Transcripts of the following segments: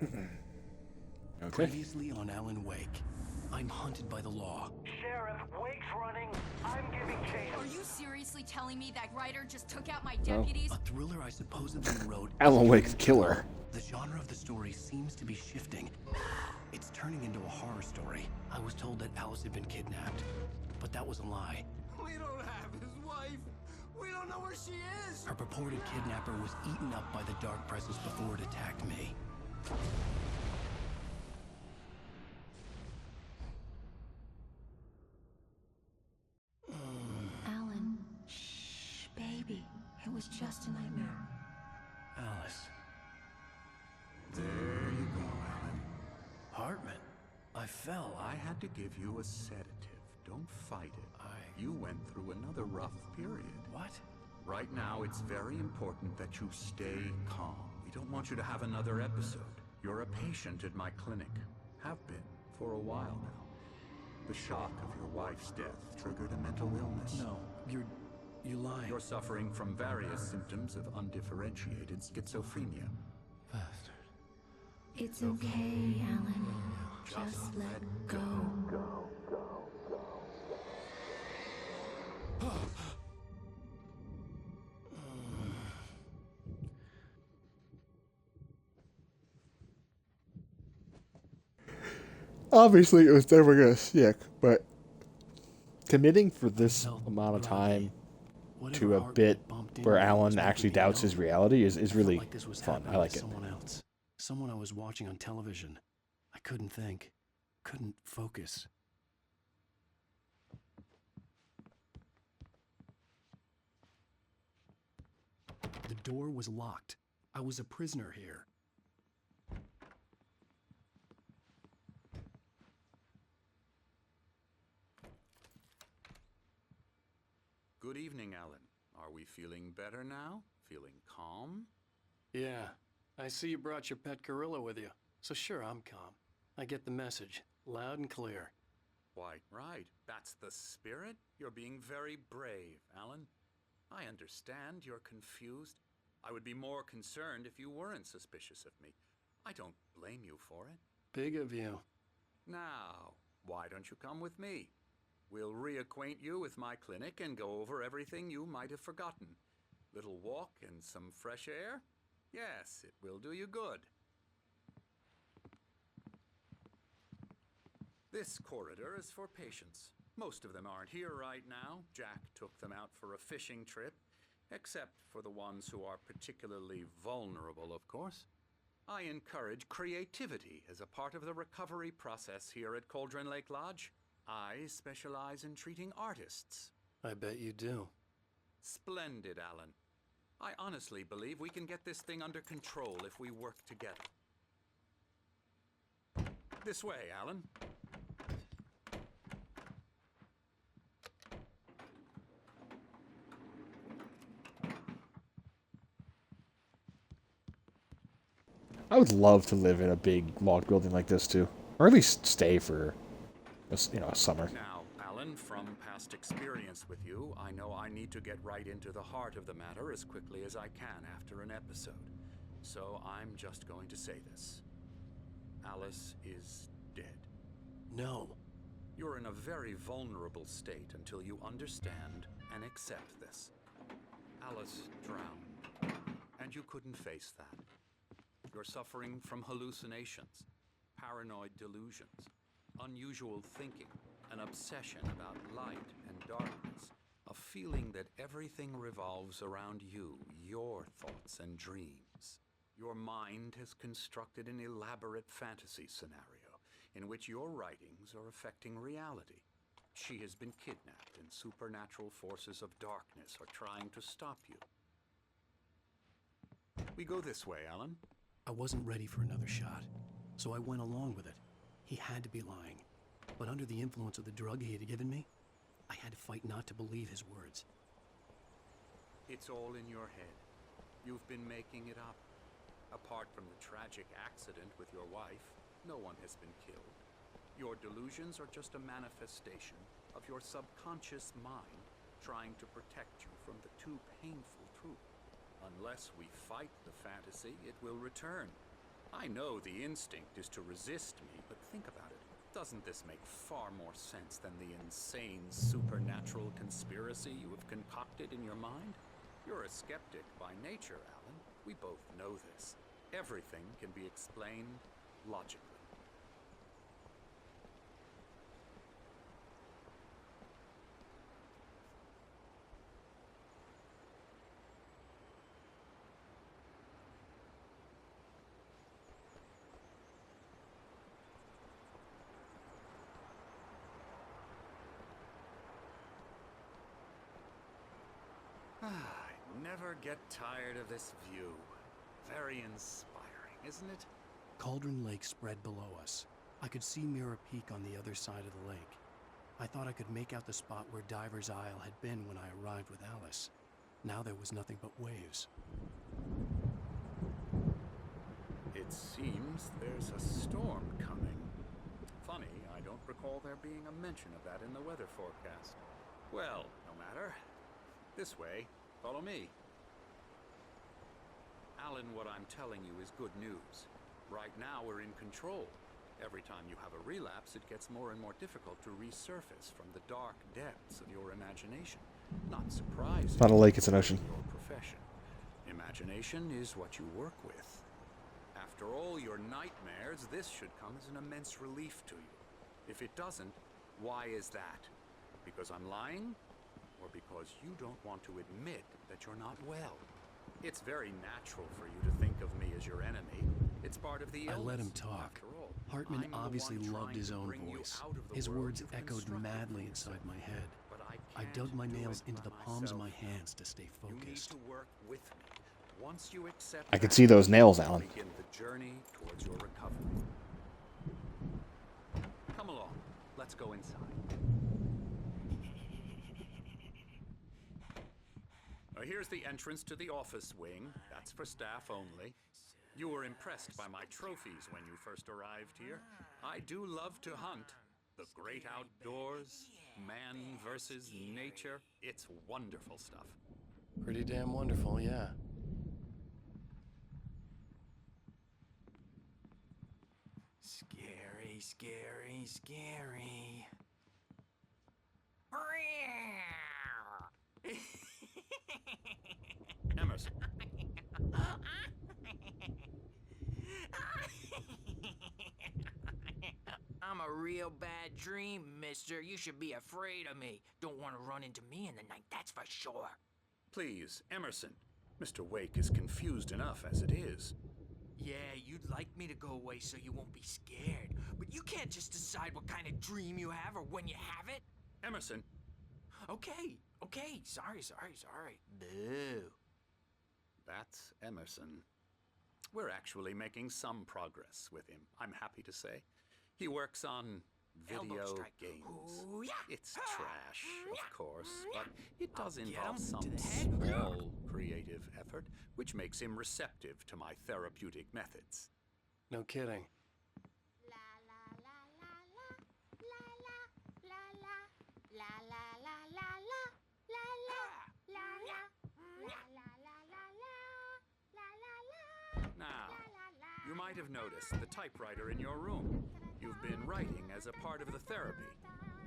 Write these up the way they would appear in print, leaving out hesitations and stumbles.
Okay. Previously on Alan Wake, I'm hunted by the law. Sheriff, Wake's running. I'm giving chase. Are you seriously telling me that Ryder just took out my deputies? A thriller I supposedly wrote. Alan Wake, the killer. The genre of the story seems to be shifting. It's turning into a horror story. I was told that Alice had been kidnapped, but that was a lie. We don't have his wife. We don't know where she is. Her purported kidnapper was eaten up by the dark presence before it attacked me. Alan, shh, baby. It was just a nightmare. Alice. There you go, Alan. Hartman. I fell. I had to give you a sedative. Don't fight it. You went through another rough period. What? Right now, it's very important that you stay calm. We don't want you to have another episode. You're a patient at my clinic. Have been for a while now. The shock of your wife's death triggered a mental illness. No, you're lying. You're suffering from various symptoms of undifferentiated schizophrenia. Bastard. It's okay, Alan. Just let go. Obviously, it was never gonna stick, but committing for this Felt amount of right. time Whatever to a Hartman bit bumped where into Alan was actually making me doubts his know. reality is I felt really like this was fun. happening I like to it. someone else. Someone I was watching on television. I couldn't think. Couldn't focus. The door was locked. I was a prisoner here. Good evening, Alan. Are we feeling better now? Feeling calm? Yeah, I see you brought your pet gorilla with you. So sure, I'm calm. I get the message, loud and clear. Why, right. That's the spirit. You're being very brave, Alan. I understand you're confused. I would be more concerned if you weren't suspicious of me. I don't blame you for it. Big of you. Now, why don't you come with me? We'll reacquaint you with my clinic and go over everything you might have forgotten. Little walk and some fresh air? Yes, it will do you good. This corridor is for patients. Most of them aren't here right now. Jack took them out for a fishing trip, except for the ones who are particularly vulnerable, of course. I encourage creativity as a part of the recovery process here at Cauldron Lake Lodge. I specialize in treating artists. I bet you do. Splendid, Alan. I honestly believe we can get this thing under control if we work together. This way, Alan. I would love to live in a big log building like this too, or at least stay for, a summer. Now, Alan, from past experience with you, I know I need to get right into the heart of the matter as quickly as I can after an episode. So I'm just going to say this. Alice is dead. No. You're in a very vulnerable state until you understand and accept this. Alice drowned, and you couldn't face that. You're suffering from hallucinations, paranoid delusions, unusual thinking, an obsession about light and darkness, a feeling that everything revolves around you, your thoughts and dreams. Your mind has constructed an elaborate fantasy scenario in which your writings are affecting reality. She has been kidnapped and supernatural forces of darkness are trying to stop you. We go this way, Alan. I wasn't ready for another shot, so I went along with it. He had to be lying. But under the influence of the drug he had given me, I had to fight not to believe his words. It's all in your head. You've been making it up. Apart from the tragic accident with your wife, no one has been killed. Your delusions are just a manifestation of your subconscious mind trying to protect you from the too painful truth. Unless we fight the fantasy, it will return. I know the instinct is to resist me, but think about it. Doesn't this make far more sense than the insane supernatural conspiracy you have concocted in your mind? You're a skeptic by nature, Alan. We both know this. Everything can be explained logically. I never get tired of this view. Very inspiring, isn't it? Cauldron Lake spread below us. I could see Mirror Peak on the other side of the lake. I thought I could make out the spot where Diver's Isle had been when I arrived with Alice. Now there was nothing but waves. It seems there's a storm coming. Funny, I don't recall there being a mention of that in the weather forecast. Well, no matter. This way. Follow me. Alan, what I'm telling you is good news. Right now we're in control. Every time you have a relapse, it gets more and more difficult to resurface from the dark depths of your imagination. Not surprising. It's not a lake, it's an ocean. Your profession. Imagination is what you work with. After all your nightmares, this should come as an immense relief to you. If it doesn't, why is that? Because I'm lying? Or because you don't want to admit that you're not well? It's very natural for you to think of me as your enemy. It's part of the illness. I let him talk. After all, Hartman I'm the obviously one loved trying his to own bring you voice. out of the His world words you've echoed constructed madly for inside yourself. my head. But I can't dug my do nails it into the by palms of my myself. hands to stay You need focused. to work with me. Once you accept I could that, see those nails, Alan. begin the journey towards your recovery. Come along. Let's go inside. Here's the entrance to the office wing. That's for staff only. You were impressed by my trophies when you first arrived here. I do love to hunt. The great outdoors, man versus nature. It's wonderful stuff. Pretty damn wonderful, yeah. Scary, scary, scary. Emerson, I'm a real bad dream, mister. You should be afraid of me. Don't want to run into me in the night, that's for sure. please, Emerson. Mr. Wake is confused enough as it is. Yeah, you'd like me to go away so you won't be scared. But you can't just decide what kind of dream you have or when you have it. Emerson, Okay, sorry. Boo. that's Emerson. We're actually making some progress with him, I'm happy to say. He works on Elbow video strike. games. Ooh, yeah. It's trash, of course, but it does I'll get involve 'em some to the head. small creative effort, which makes him receptive to my therapeutic methods. No kidding. Now, you might have noticed the typewriter in your room. You've been writing as a part of the therapy.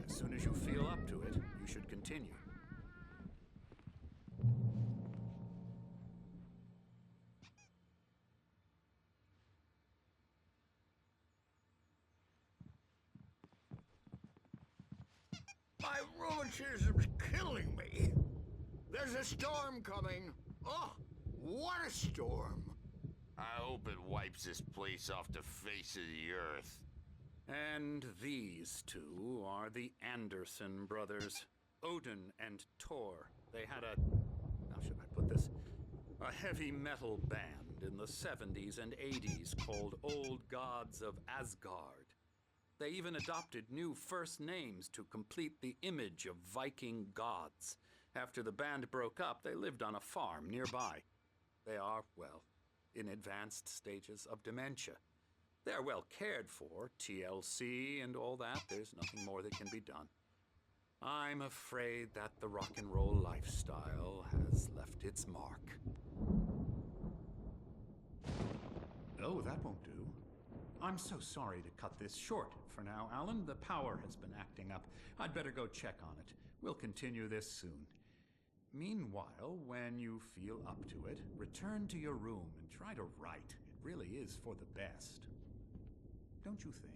As soon as you feel up to it, you should continue. My rheumatism's killing me. There's a storm coming. Oh, what a storm. I hope it wipes this place off the face of the earth. And these two are the Anderson brothers, Odin and Tor. They had how should I put this? A heavy metal band in the 70s and 80s called Old Gods of Asgard. They even adopted new first names to complete the image of Viking gods. After the band broke up, they lived on a farm nearby. They are, well, in advanced stages of dementia. They're well cared for, TLC and all that. There's nothing more that can be done. I'm afraid that the rock and roll lifestyle has left its mark. Oh, that won't do. I'm so sorry to cut this short for now, Alan. The power has been acting up. I'd better go check on it. We'll continue this soon. Meanwhile, when you feel up to it, return to your room and try to write. It really is for the best. Don't you think?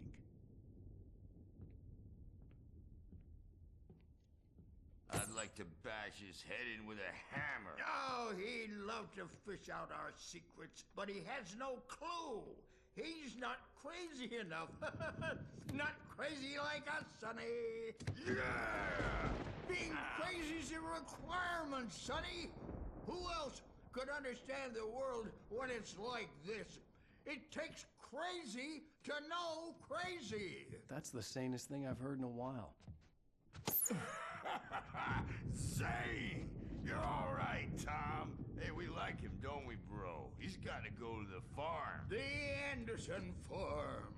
I'd like to bash his head in with a hammer. Oh, he'd love to fish out our secrets, but he has no clue. He's not crazy enough. Not crazy like us, Sonny. Yeah! Being crazy's a requirement, Sonny. Who else could understand the world when it's like this? It takes crazy to know crazy. That's the sanest thing I've heard in a while. Zane! You're all right, Tom. Hey, we like him, don't we, bro? He's got to go to the farm. The Anderson Farm.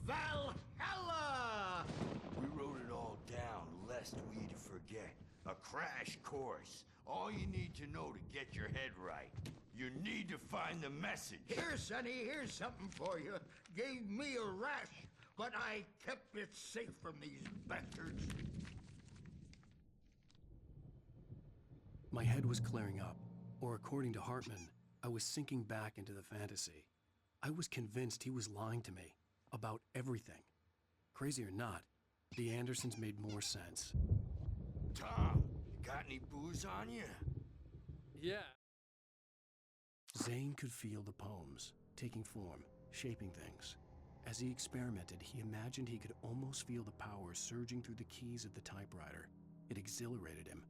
Valhalla! We wrote it all down, lest we'd forget. A crash course. All you need to know to get your head right. You need to find the message. Here, Sonny, here's something for you. Gave me a rash, but I kept it safe from these bastards. My head was clearing up, or according to Hartman, I was sinking back into the fantasy. I was convinced he was lying to me about everything. Crazy or not, the Andersons made more sense. Tom, you got any booze on you? Yeah. Zane could feel the poems, taking form, shaping things. As he experimented, he imagined he could almost feel the power surging through the keys of the typewriter. It exhilarated him.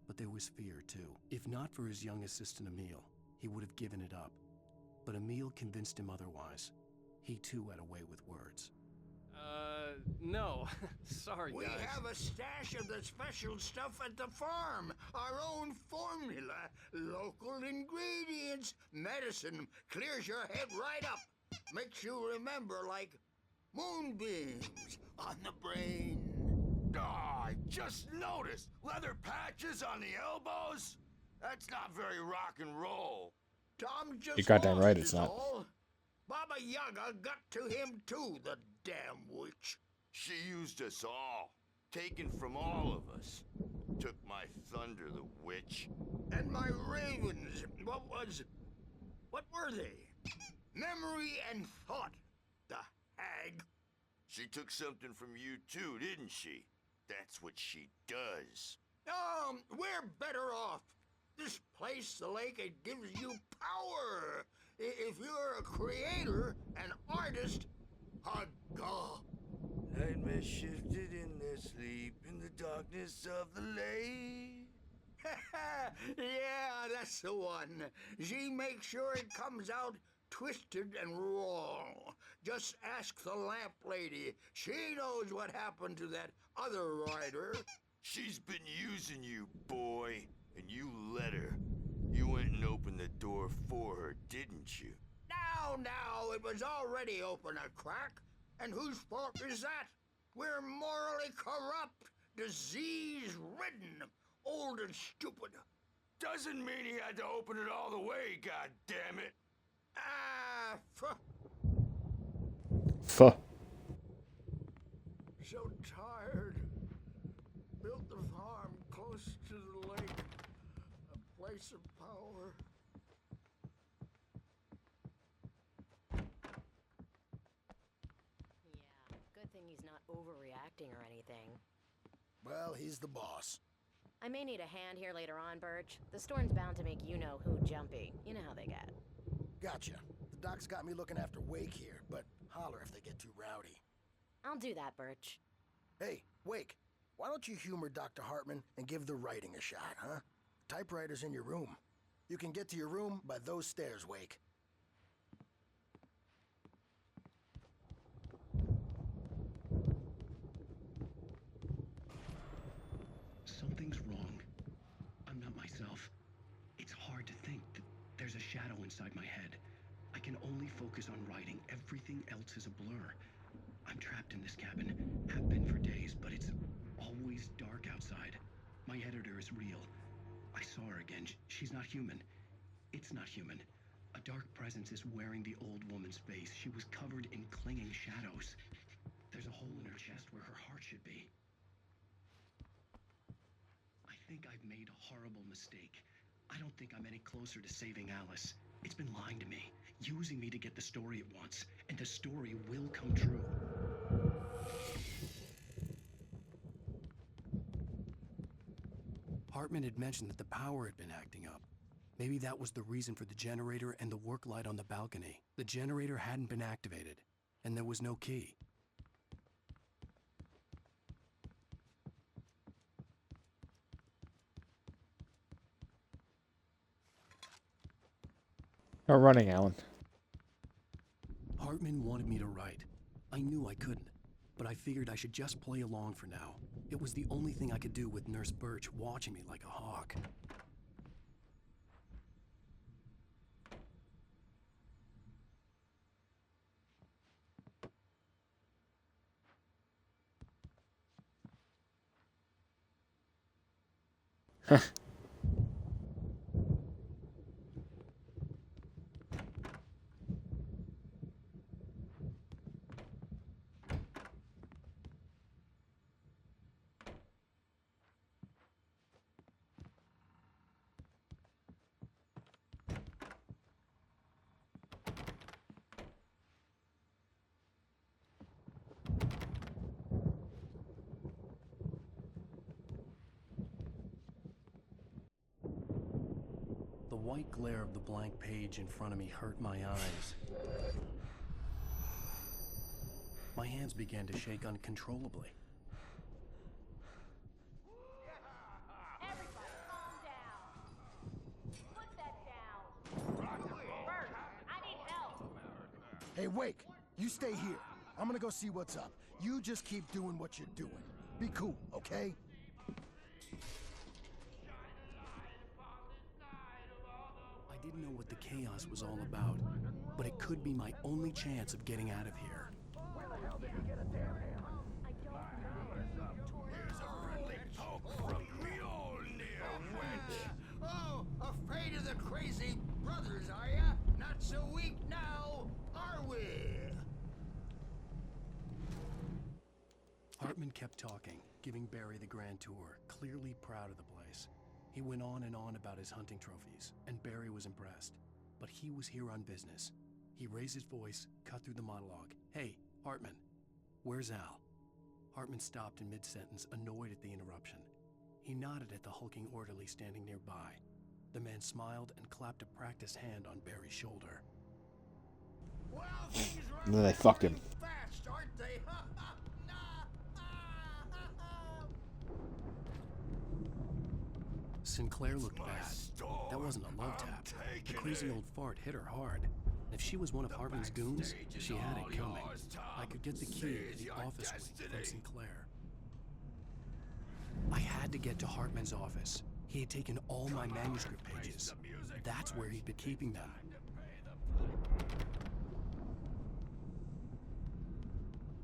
But there was fear, too. If not for his young assistant Emil, he would have given it up. But Emil convinced him otherwise. He, too, had a way with words. No. Sorry, We guys. have a stash of the special stuff at the farm. Our own formula. Local ingredients. Medicine. Clears your head right up. Makes you remember like moonbeams on the brain. Oh, I just noticed. Leather patches on the elbows? That's not very rock and roll. Tom just You're goddamn lost right is it's not. all. Baba Yaga got to him too, the damn witch. She used us all. Taken from all of us. Took my thunder, the witch. And my ravens, what were they? Memory and thought, the hag. She took something from you too, didn't she? That's what she does. We're better off. This place, the lake, it gives you power. If you're a creator, an artist, a god. Nightmare shifted in their sleep in the darkness of the lake. Yeah, that's the one. She makes sure it comes out twisted and wrong. Just ask the lamp lady. She knows what happened to that other rider. She's been using you, boy, and you let her. You went and opened the door for her, didn't you? Now, it was already open a crack. And whose fault is that? We're morally corrupt, disease-ridden, old and stupid. Doesn't mean he had to open it all the way, goddammit. Fuh. So tired. Built the farm close to the lake. A place of power. Yeah, good thing he's not overreacting or anything. Well, he's the boss. I may need a hand here later on, Birch. The storm's bound to make you-know-who jumpy. You know how they get. Gotcha. The doc's got me looking after Wake here, but holler if they get too rowdy. I'll do that, Birch. Hey, Wake, why don't you humor Dr. Hartman and give the writing a shot, huh? Typewriter's in your room. You can get to your room by those stairs, Wake. Something's wrong. I'm not myself. It's hard to think that there's a shadow inside my head. I can only focus on writing. Everything else is a blur. I'm trapped in this cabin. Have been for days, but it's always dark outside. My editor is real. I saw her again. She's not human. It's not human. A dark presence is wearing the old woman's face. She was covered in clinging shadows. There's a hole in her chest where her heart should be. I think I've made a horrible mistake. I don't think I'm any closer to saving Alice. It's been lying to me, using me to get the story it wants, and the story will come true. Hartman had mentioned that the power had been acting up. Maybe that was the reason for the generator and the work light on the balcony. The generator hadn't been activated, and there was no key. Not running, Alan. Hartman wanted me to write. I knew I couldn't, but I figured I should just play along for now. It was the only thing I could do with Nurse Birch watching me like a hawk. The white glare of the blank page in front of me hurt my eyes. My hands began to shake uncontrollably. Everybody, calm down. Put that down. Bert, I need help. Hey, Wake, you stay here. I'm gonna go see what's up. You just keep doing what you're doing. Be cool, okay? I didn't know what the chaos was all about, but it could be my only chance of getting out of here. Where the hell did you get a damn hammer? I don't know. Here's a friendly poke from Mjolnir, wench. Oh, afraid of the crazy brothers, are ya? Not so weak now, are we? Hartman kept talking, giving Barry the grand tour, clearly proud of the place. He went on and on about his hunting trophies, and Barry was impressed. But he was here on business. He raised his voice, cut through the monologue. Hey, Hartman, where's Al? Hartman stopped in mid-sentence, annoyed at the interruption. He nodded at the hulking orderly standing nearby. The man smiled and clapped a practiced hand on Barry's shoulder. Well, things And then they fucked him. fast, aren't they? Sinclair looked bad. That wasn't a love tap. The crazy old fart hit her hard. If she was one of Hartman's goons, she had it coming. I could get the key to the office wing from Sinclair. I had to get to Hartman's office. He had taken all my manuscript pages. That's where he'd been keeping them.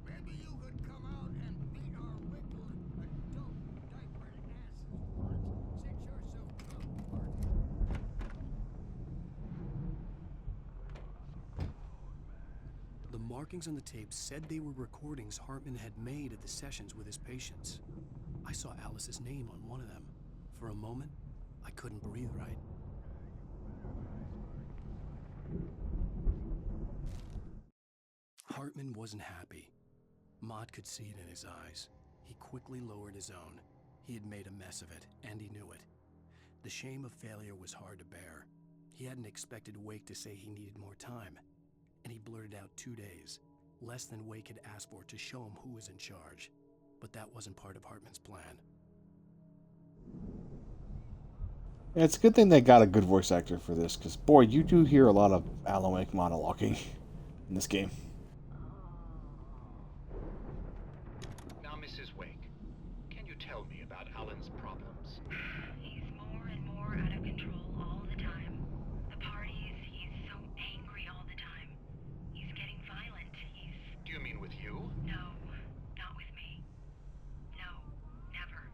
Maybe you could come out and beat our wrinkled adult diapered asses once, since you're so comfort. The markings on the tape said they were recordings Hartman had made at the sessions with his patients. I saw Alice's name on one of them. For a moment, I couldn't breathe right. Hartman wasn't happy. Mott could see it in his eyes. He quickly lowered his own. He had made a mess of it, and he knew it. The shame of failure was hard to bear. He hadn't expected Wake to say he needed more time, and he blurted out 2 days, less than Wake had asked for to show him who was in charge. But that wasn't part of Hartman's plan. Yeah, it's a good thing they got a good voice actor for this, because, boy, you do hear a lot of Alan Wake monologuing in this game. Now, Mrs. Wake, can you tell me about Alan's problems? He's more and more out of control all the time. The parties, he's so angry all the time. He's getting violent. Do you mean with you? No, not with me. No, never.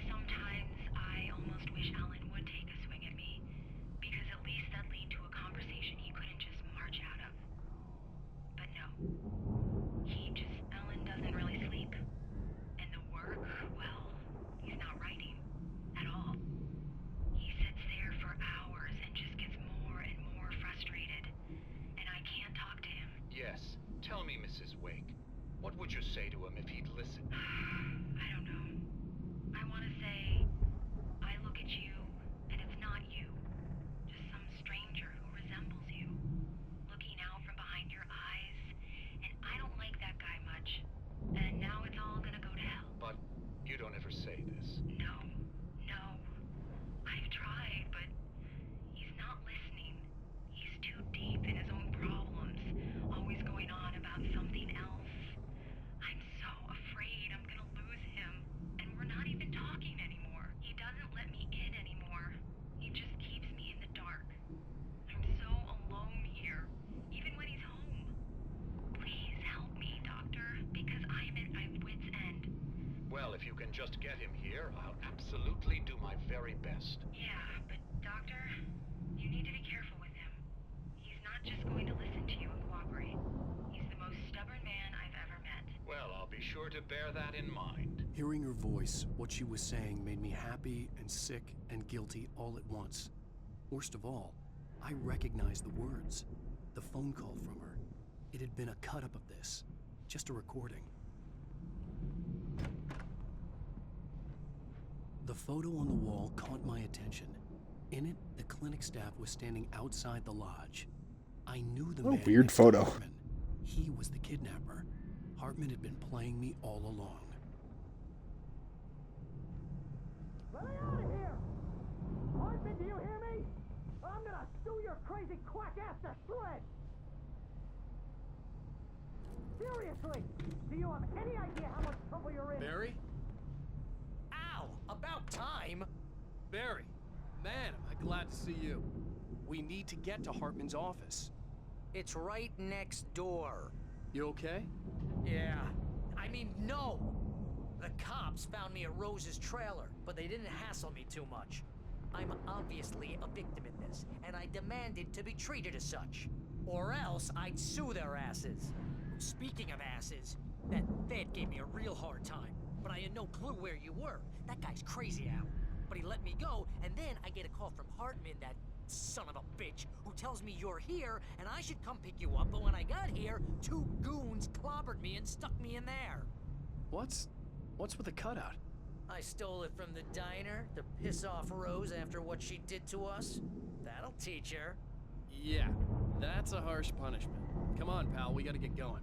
Sometimes I almost wish Alan would take a swing at me. say to him if he'd listen? I don't know. I want to say, I look at you, and it's not you. Just some stranger who resembles you. Looking out from behind your eyes. And I don't like that guy much. And now it's all gonna go to hell. But you don't ever say this. No. No. I've tried, but he's not listening. He's too deep in his own problems. Always going on about something else. I'm so afraid I'm gonna lose him. And we're not even talking anymore. He doesn't let me in anymore. He just keeps me in the dark. I'm so alone here, even when he's home. Please help me, Doctor, because I'm at my wit's end. Well, if you can just get him here, I'll absolutely do my very best. Yeah, but Doctor, you need to be careful with him. He's not just going to listen to you and cooperate. He's the most stubborn man I've ever met. Well, I'll be sure to bear that in mind. Hearing her voice, what she was saying made me happy and sick and guilty all at once. Worst of all, I recognized the words. The phone call from her. It had been a cut-up of this. Just a recording. The photo on the wall caught my attention. In it, the clinic staff was standing outside the lodge. I knew the What a man weird next to photo. Hartman. He was the kidnapper. Hartman had been playing me all along. Let me out of here! Hartman, do you hear me? I'm gonna sue your crazy quack ass to shreds! Seriously, do you have any idea how much trouble you're in? Barry? Ow! About time! Barry! Man, am I glad to see you. We need to get to Hartman's office. It's right next door. You okay? Yeah. I mean, no! The cops found me at Rose's trailer, but they didn't hassle me too much. I'm obviously a victim in this, and I demanded to be treated as such. Or else I'd sue their asses. Speaking of asses, that Fed gave me a real hard time, but I had no clue where you were. That guy's crazy out. But he let me go, and then I get a call from Hartman, that son of a bitch, who tells me you're here, and I should come pick you up, but when I got here, 2 goons clobbered me and stuck me in there. What's with the cutout? I stole it from the diner to piss off Rose after what she did to us. That'll teach her. Yeah, that's a harsh punishment. Come on, pal, we gotta get going.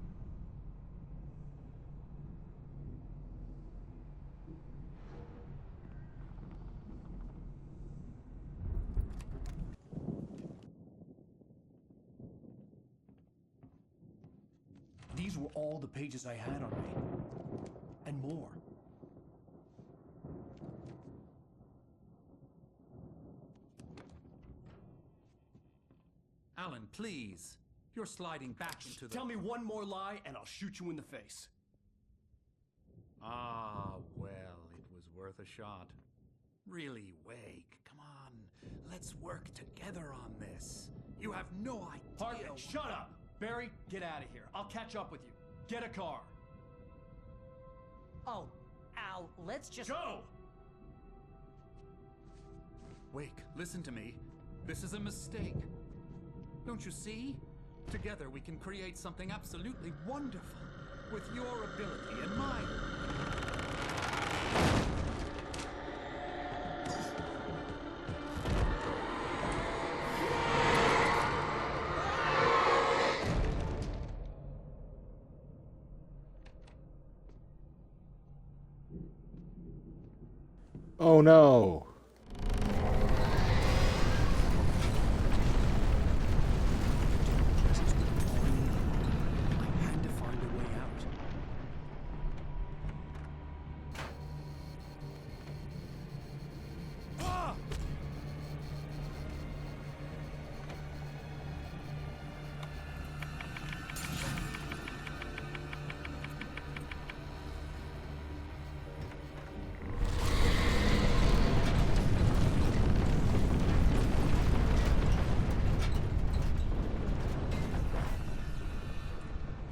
These were all the pages I had on me. And more. Alan, please. You're sliding back into the... Tell me one more lie and I'll shoot you in the face. Ah, well, it was worth a shot. Really, Wake, come on. Let's work together on this. You have no idea... Hartman, shut up! Barry, get out of here. I'll catch up with you. Get a car. Oh, Al, let's just... Go! Wake, listen to me. This is a mistake. Don't you see? Together we can create something absolutely wonderful. With your ability and mine. Oh no. I had to find a way out. Ah!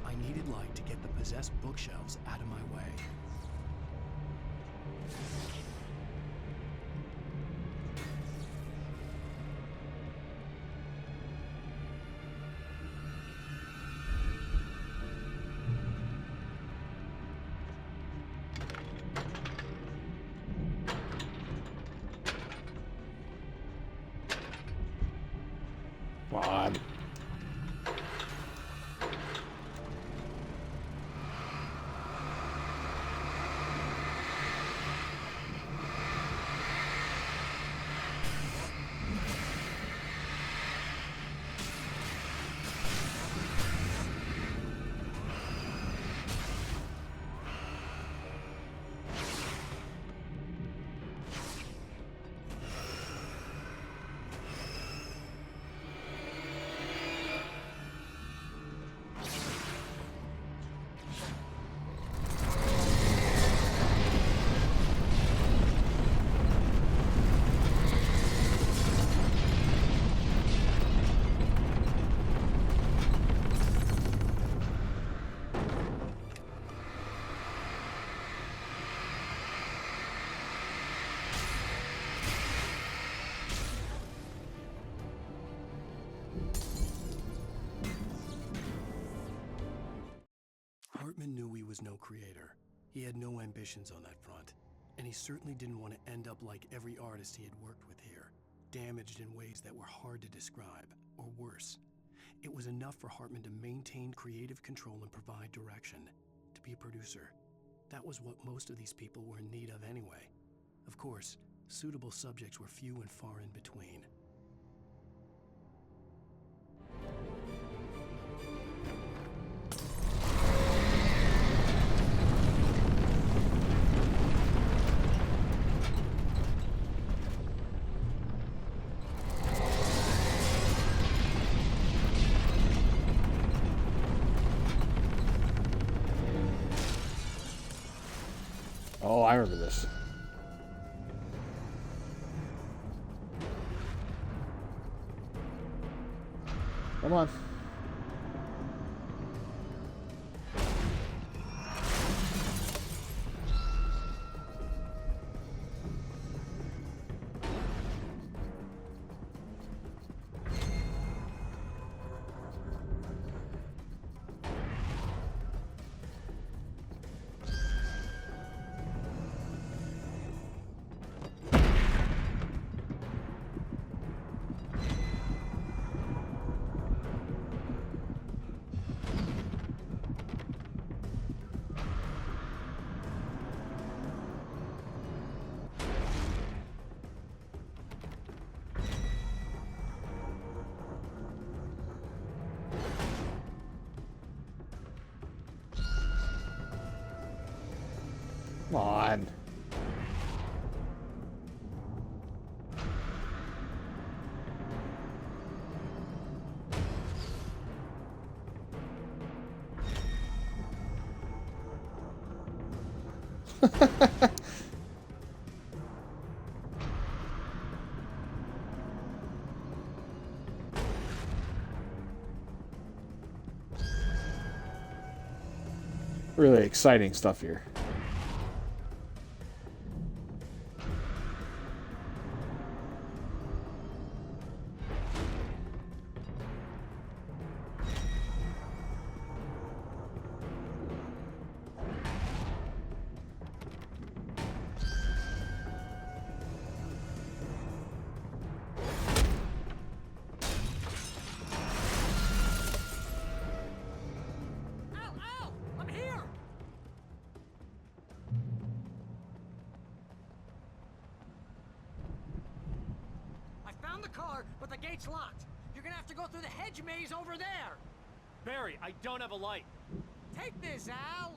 I needed light to get the possessed bookshelves out of my way. Come on. Hartman knew he was no creator. He had no ambitions on that front. And he certainly didn't want to end up like every artist he had worked with here, damaged in ways that were hard to describe, or worse. It was enough for Hartman to maintain creative control and provide direction, to be a producer. That was what most of these people were in need of anyway. Of course, suitable subjects were few and far in between. Oh, I remember this. Come on. Come on. Really exciting stuff here. The car, but the gate's locked. You're gonna have to go through the hedge maze over there. Barry, I don't have a light. Take this, Al.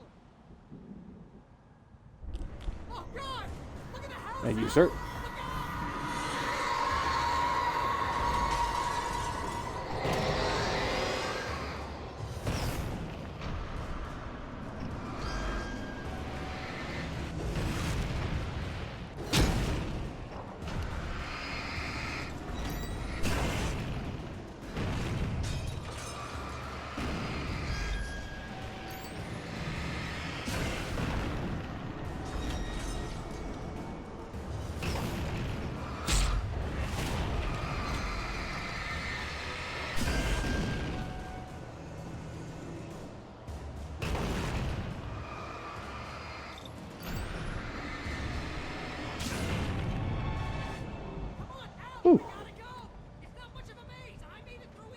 Oh God! Look at the house. Thank you, sir. Ooh. Gotta go. It's not much of a maze. I made it through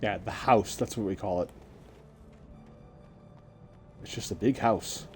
Yeah, the house. That's what we call it. It's just a big house.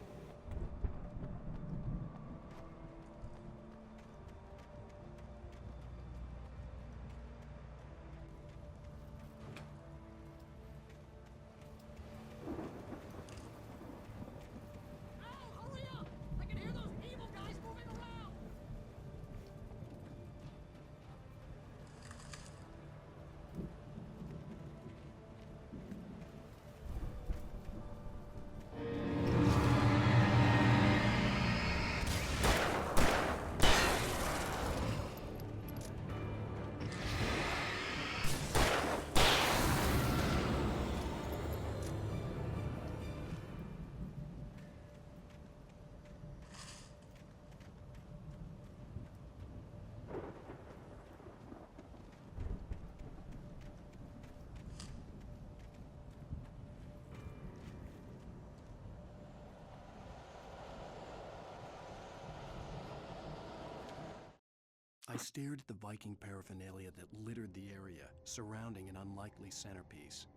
I stared at the Viking paraphernalia that littered the area, surrounding an unlikely centerpiece.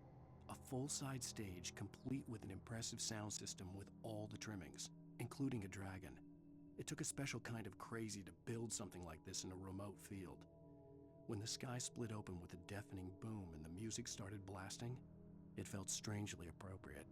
A full-size stage complete with an impressive sound system with all the trimmings, including a dragon. It took a special kind of crazy to build something like this in a remote field. When the sky split open with a deafening boom and the music started blasting, it felt strangely appropriate.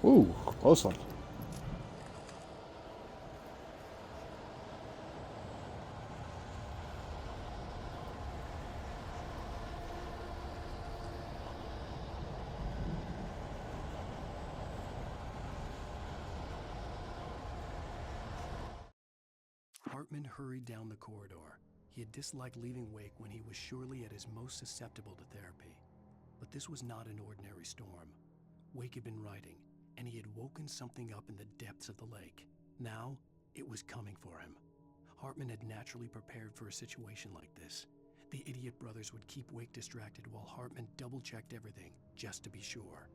Ooh, close one. Hartman hurried down the corridor. He had disliked leaving Wake when he was surely at his most susceptible to therapy. But this was not an ordinary storm. Wake had been writing, and he had woken something up in the depths of the lake. Now, it was coming for him. Hartman had naturally prepared for a situation like this. The idiot brothers would keep Wake distracted while Hartman double-checked everything, just to be sure.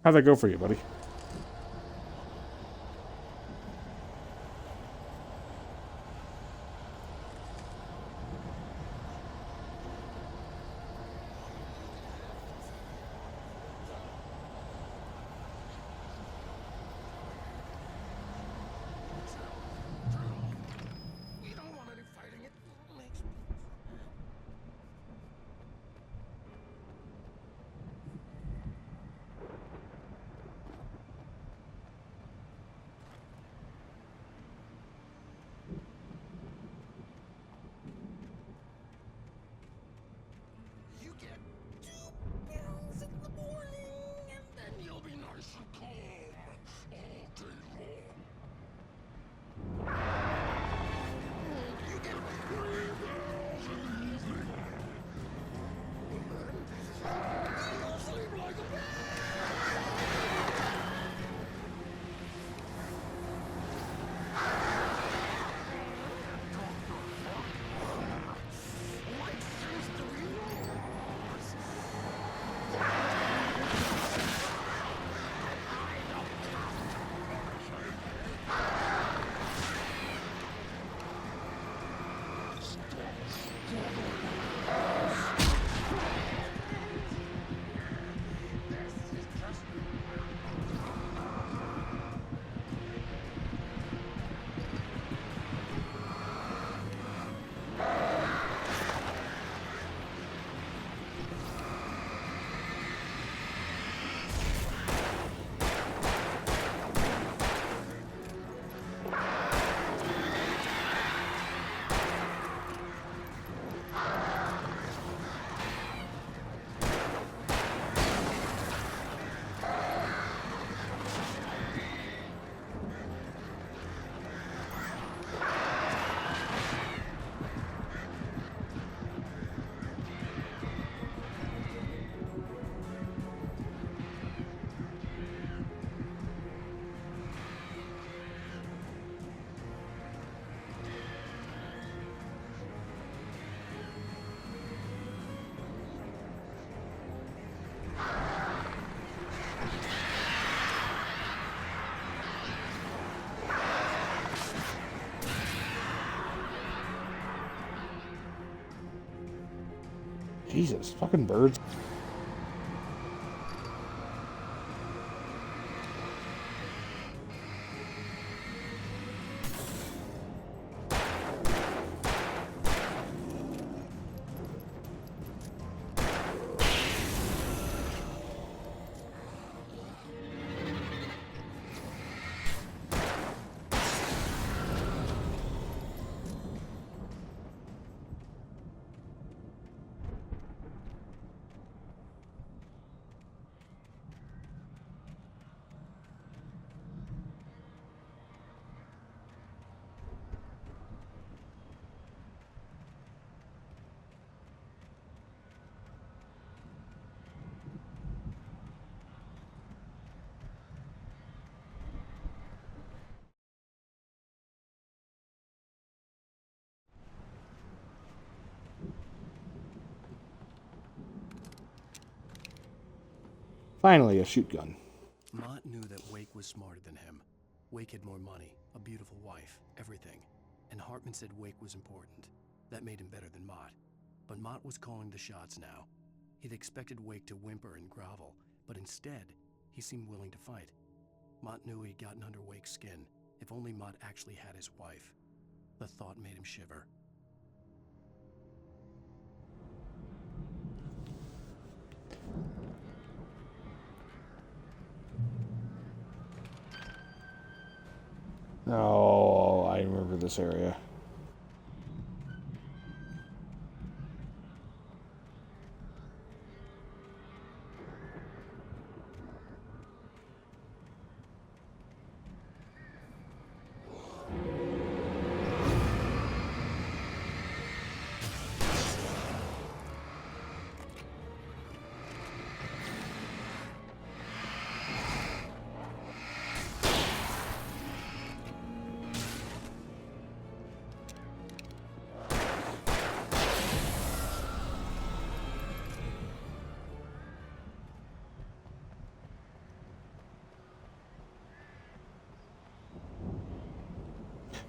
How'd that go for you, buddy? Jesus, fucking birds. Finally, a shoot gun. Mott knew that Wake was smarter than him. Wake had more money, a beautiful wife, everything. And Hartman said Wake was important. That made him better than Mott. But Mott was calling the shots now. He'd expected Wake to whimper and grovel, but instead, he seemed willing to fight. Mott knew he'd gotten under Wake's skin. If only Mott actually had his wife. The thought made him shiver. Oh, I remember this area.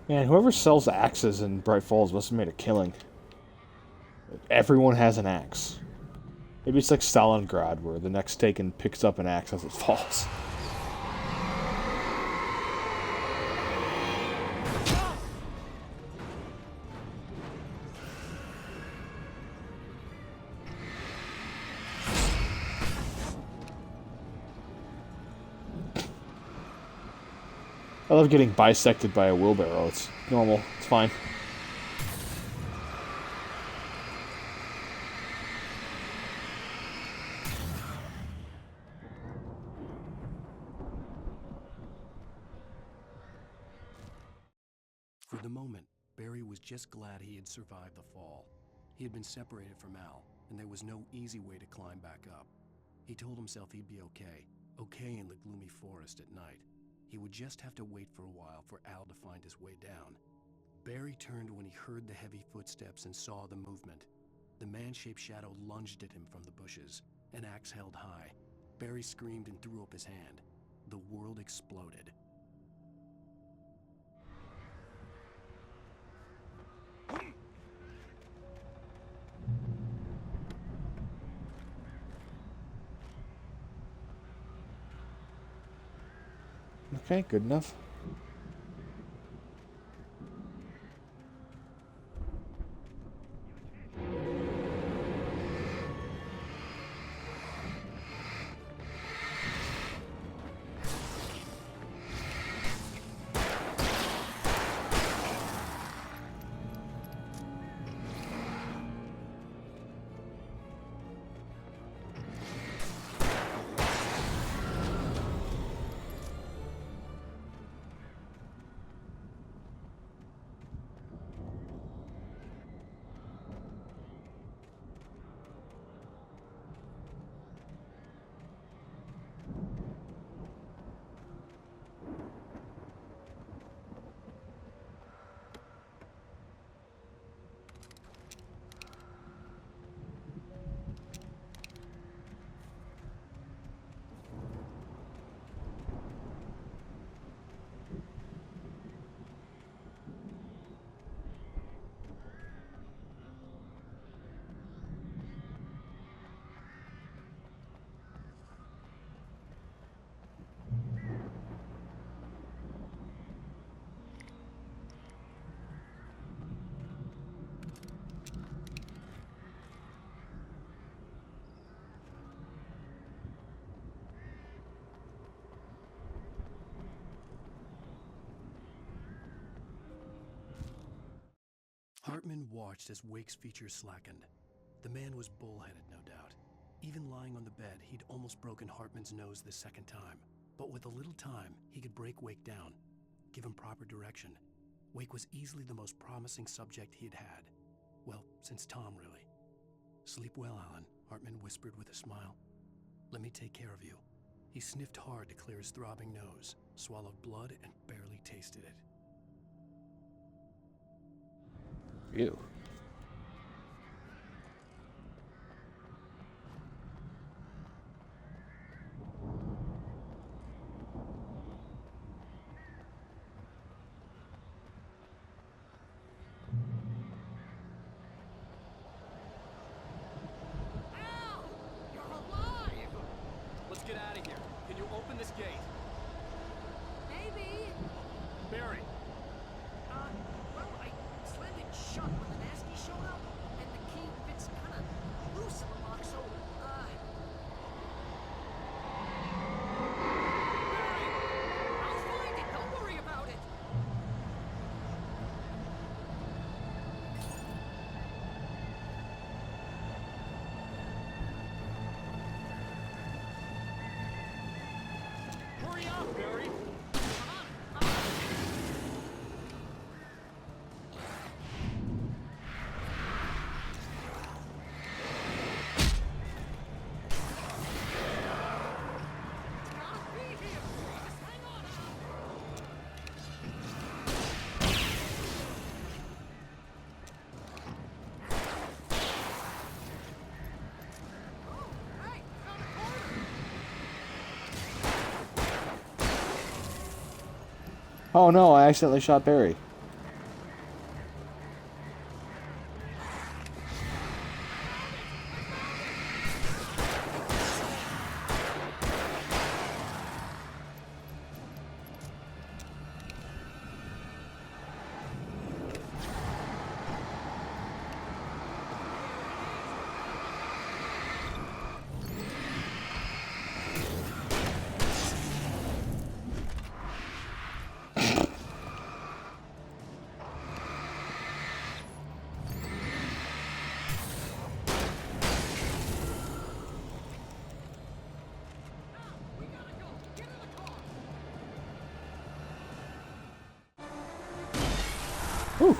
Man, whoever sells axes in Bright Falls must have made a killing. Everyone has an axe. Maybe it's like Stalingrad, where the next taken picks up an axe as it falls. I love getting bisected by a wheelbarrow. It's normal. It's fine. For the moment, Barry was just glad he had survived the fall. He had been separated from Al, and there was no easy way to climb back up. He told himself he'd be okay in the gloomy forest at night. He would just have to wait for a while for Al to find his way down. Barry turned when he heard the heavy footsteps and saw the movement. The man-shaped shadow lunged at him from the bushes, an axe held high. Barry screamed and threw up his hand. The world exploded. Okay, good enough. Hartman watched as Wake's features slackened. The man was bullheaded, no doubt. Even lying on the bed, he'd almost broken Hartman's nose the second time. But with a little time, he could break Wake down, give him proper direction. Wake was easily the most promising subject he'd had. Well, since Tom, really. Sleep well, Alan, Hartman whispered with a smile. Let me take care of you. He sniffed hard to clear his throbbing nose, swallowed blood, and barely tasted it. Ew. Let's get out of here. Can you open this gate? Maybe. Barry! Well, I slammed it shut when the nasty showed up, and the key fits kind of loose in the lock, so, I'll find it. Don't worry about it. Hurry up, Barry! Oh no, I accidentally shot Barry. Whew.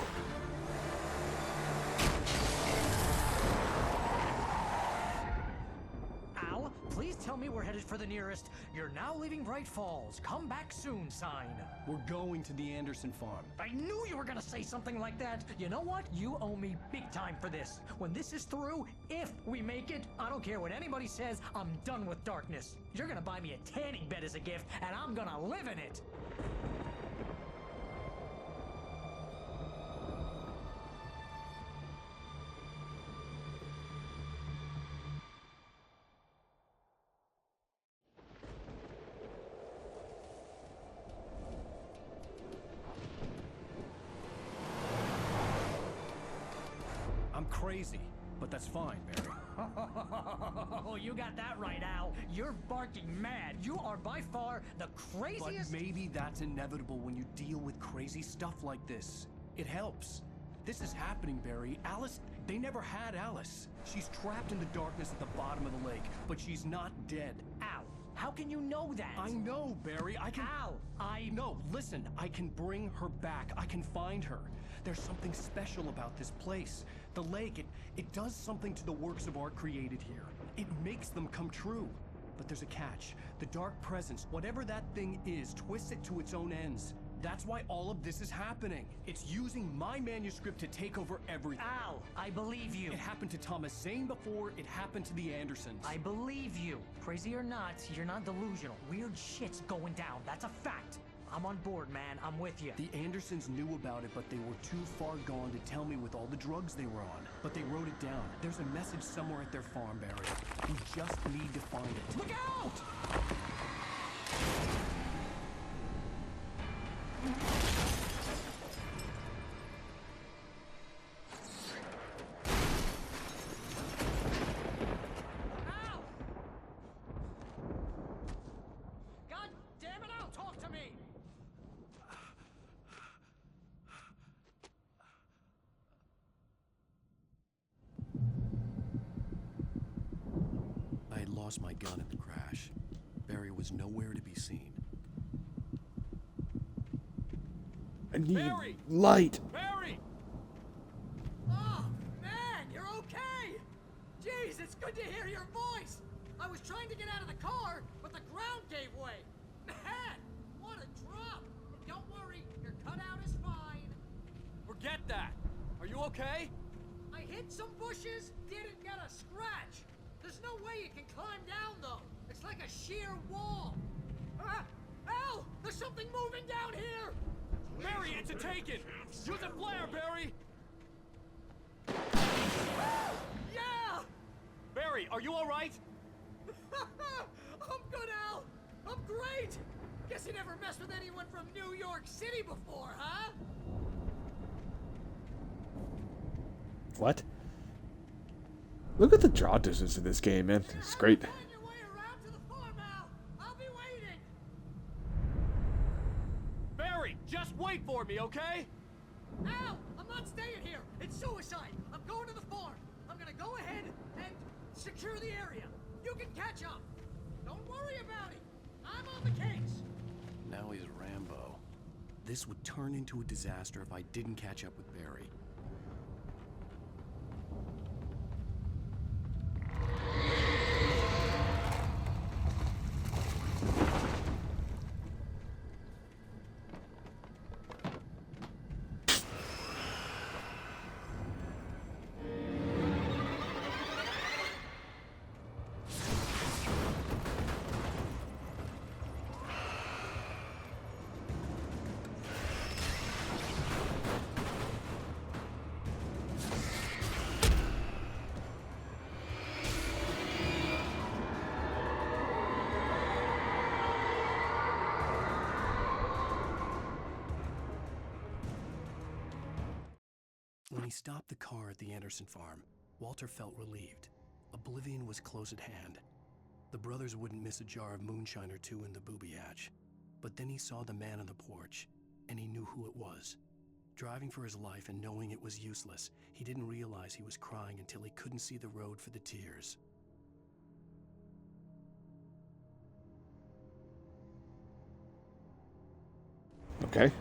Al, please tell me we're headed for the nearest "You're now leaving Bright Falls. Come back soon" sign. We're going to the Anderson farm. I knew you were gonna say something like that. You know what? You owe me big time for this. When this is through, if we make it, I don't care what anybody says, I'm done with darkness. You're gonna buy me a tanning bed as a gift, and I'm gonna live in it. I'm crazy, but that's fine, Barry. Oh, you got that right, Al. You're barking mad. You are by far the craziest. But maybe that's inevitable when you deal with crazy stuff like this. It helps. This is happening, Barry. Alice, they never had Alice. She's trapped in the darkness at the bottom of the lake, but she's not dead. Al, how can you know that? I know, Barry. I can... Al, No, listen. I can bring her back. I can find her. There's something special about this place. The lake, it does something to the works of art created here. It makes them come true. But there's a catch. The dark presence, whatever that thing is, twists it to its own ends. That's why all of this is happening. It's using my manuscript to take over everything. Al, I believe you. It happened to Thomas Zane before, it happened to the Andersons. I believe you. Crazy or not, you're not delusional. Weird shit's going down. That's a fact. I'm on board, man. I'm with you. The Andersons knew about it, but they were too far gone to tell me with all the drugs they were on. But they wrote it down. There's a message somewhere at their farm, Barry. We just need to find it. Look out! Al! God damn it, Al, talk to me! lost my gun at the crash. Barry was nowhere to be seen. I need Barry! light. Barry! Oh, man, you're okay! Jeez, it's good to hear your voice! I was trying to get out of the car, but the ground gave way. Man, what a drop! Don't worry, your cutout is fine. Forget that! Are you okay? I hit some bushes, didn't get a scratch. There's no way you can climb down, though. It's like a sheer wall. Ah! Al! There's something moving down here! Barry, it's a taken! Use a flare, Barry! Yeah! Barry, are you alright? I'm good, Al! I'm great! Guess you never messed with anyone from New York City before, huh? What? Look at the draw distance in this game, man. It's great. Find your way around to the farm, Al! I'll be waiting! Barry, just wait for me, okay? Al! I'm not staying here! It's suicide! I'm going to the farm! I'm gonna go ahead and secure the area. You can catch up! Don't worry about it! I'm on the case! Now he's Rambo. This would turn into a disaster if I didn't catch up with Barry. When he stopped the car at the Anderson farm, Walter felt relieved. Oblivion was close at hand. The brothers wouldn't miss a jar of moonshine or two in the booby hatch. But then he saw the man on the porch, and he knew who it was. Driving for his life and knowing it was useless, he didn't realize he was crying until he couldn't see the road for the tears. Okay.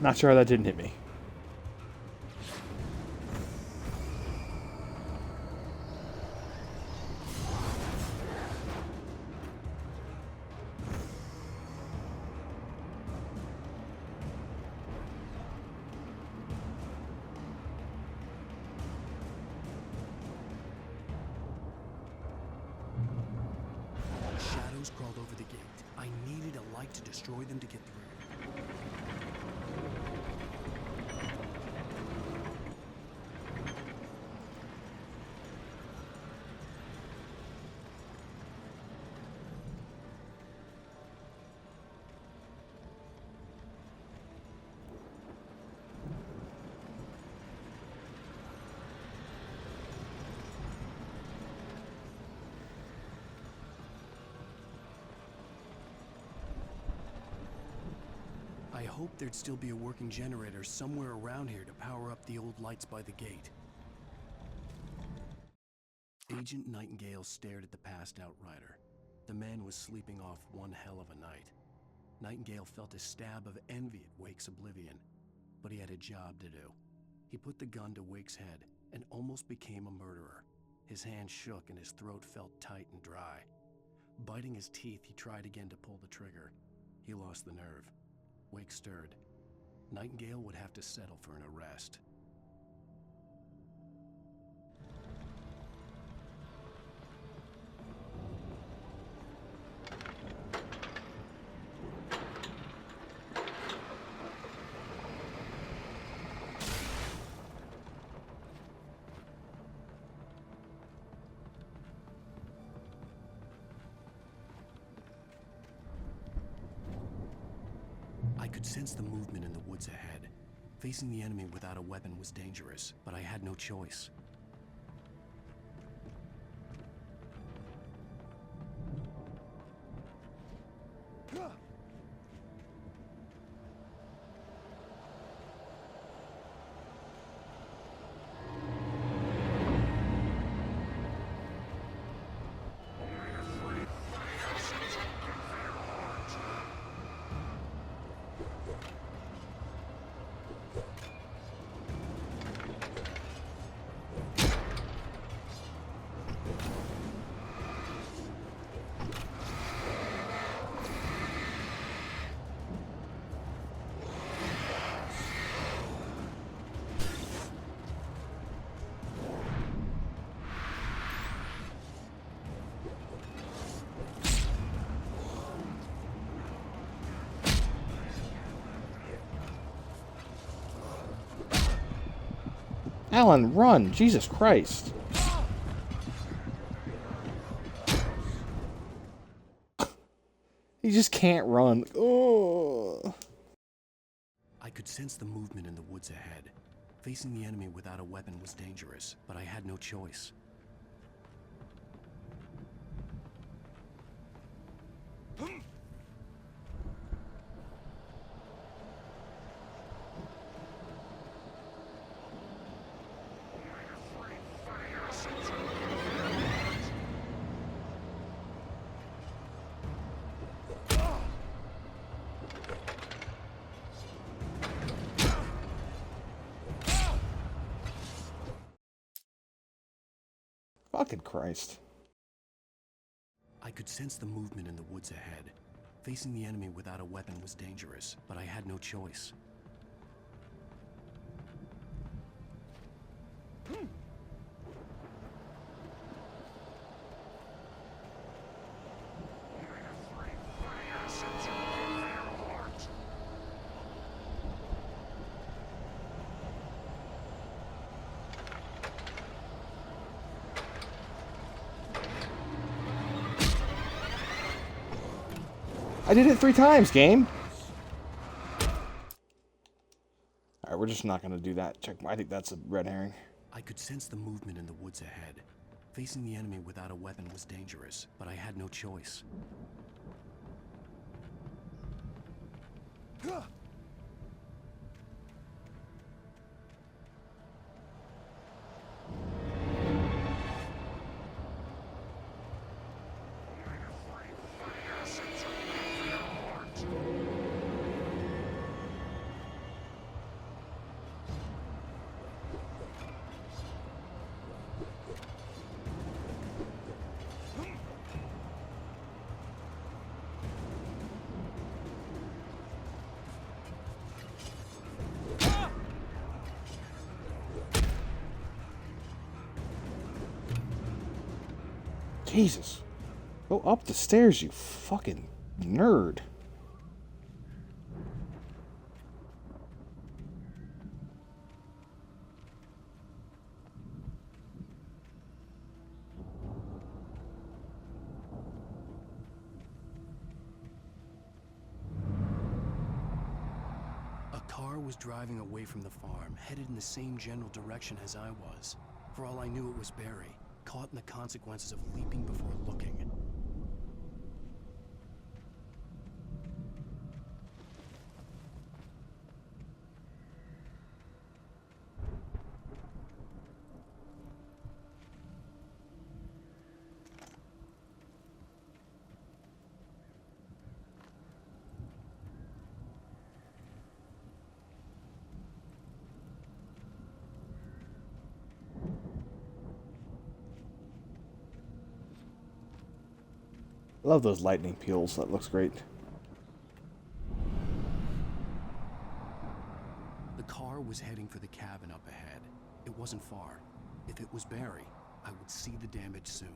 Not sure how that didn't hit me. Shadows crawled over the gate. I needed a light to destroy them to get through. I hoped there'd still be a working generator somewhere around here to power up the old lights by the gate. Agent Nightingale stared at the passed-out rider. The man was sleeping off one hell of a night. Nightingale felt a stab of envy at Wake's oblivion, but he had a job to do. He put the gun to Wake's head and almost became a murderer. His hand shook and his throat felt tight and dry. Biting his teeth, he tried again to pull the trigger. He lost the nerve. Wake stirred. Nightingale would have to settle for an arrest. could sense the movement in the woods ahead. Facing the enemy without a weapon was dangerous, but I had no choice. Alan, run! Jesus Christ! He just can't run. Oh. I could sense the movement in the woods ahead. Facing the enemy without a weapon was dangerous, but I had no choice. Fucking Christ. I could sense the movement in the woods ahead. Facing the enemy without a weapon was dangerous, but I had no choice. I did it 3 times, game! Alright, we're just not gonna do that. Check. I think that's a red herring. I could sense the movement in the woods ahead. Facing the enemy without a weapon was dangerous, but I had no choice. Jesus. Go up the stairs, you fucking nerd. A car was driving away from the farm, headed in the same general direction as I was. For all I knew, it was Barry, caught in the consequences of leaping before looking. I love those lightning peels. That looks great. The car was heading for the cabin up ahead. It wasn't far. If it was Barry, I would see the damage soon.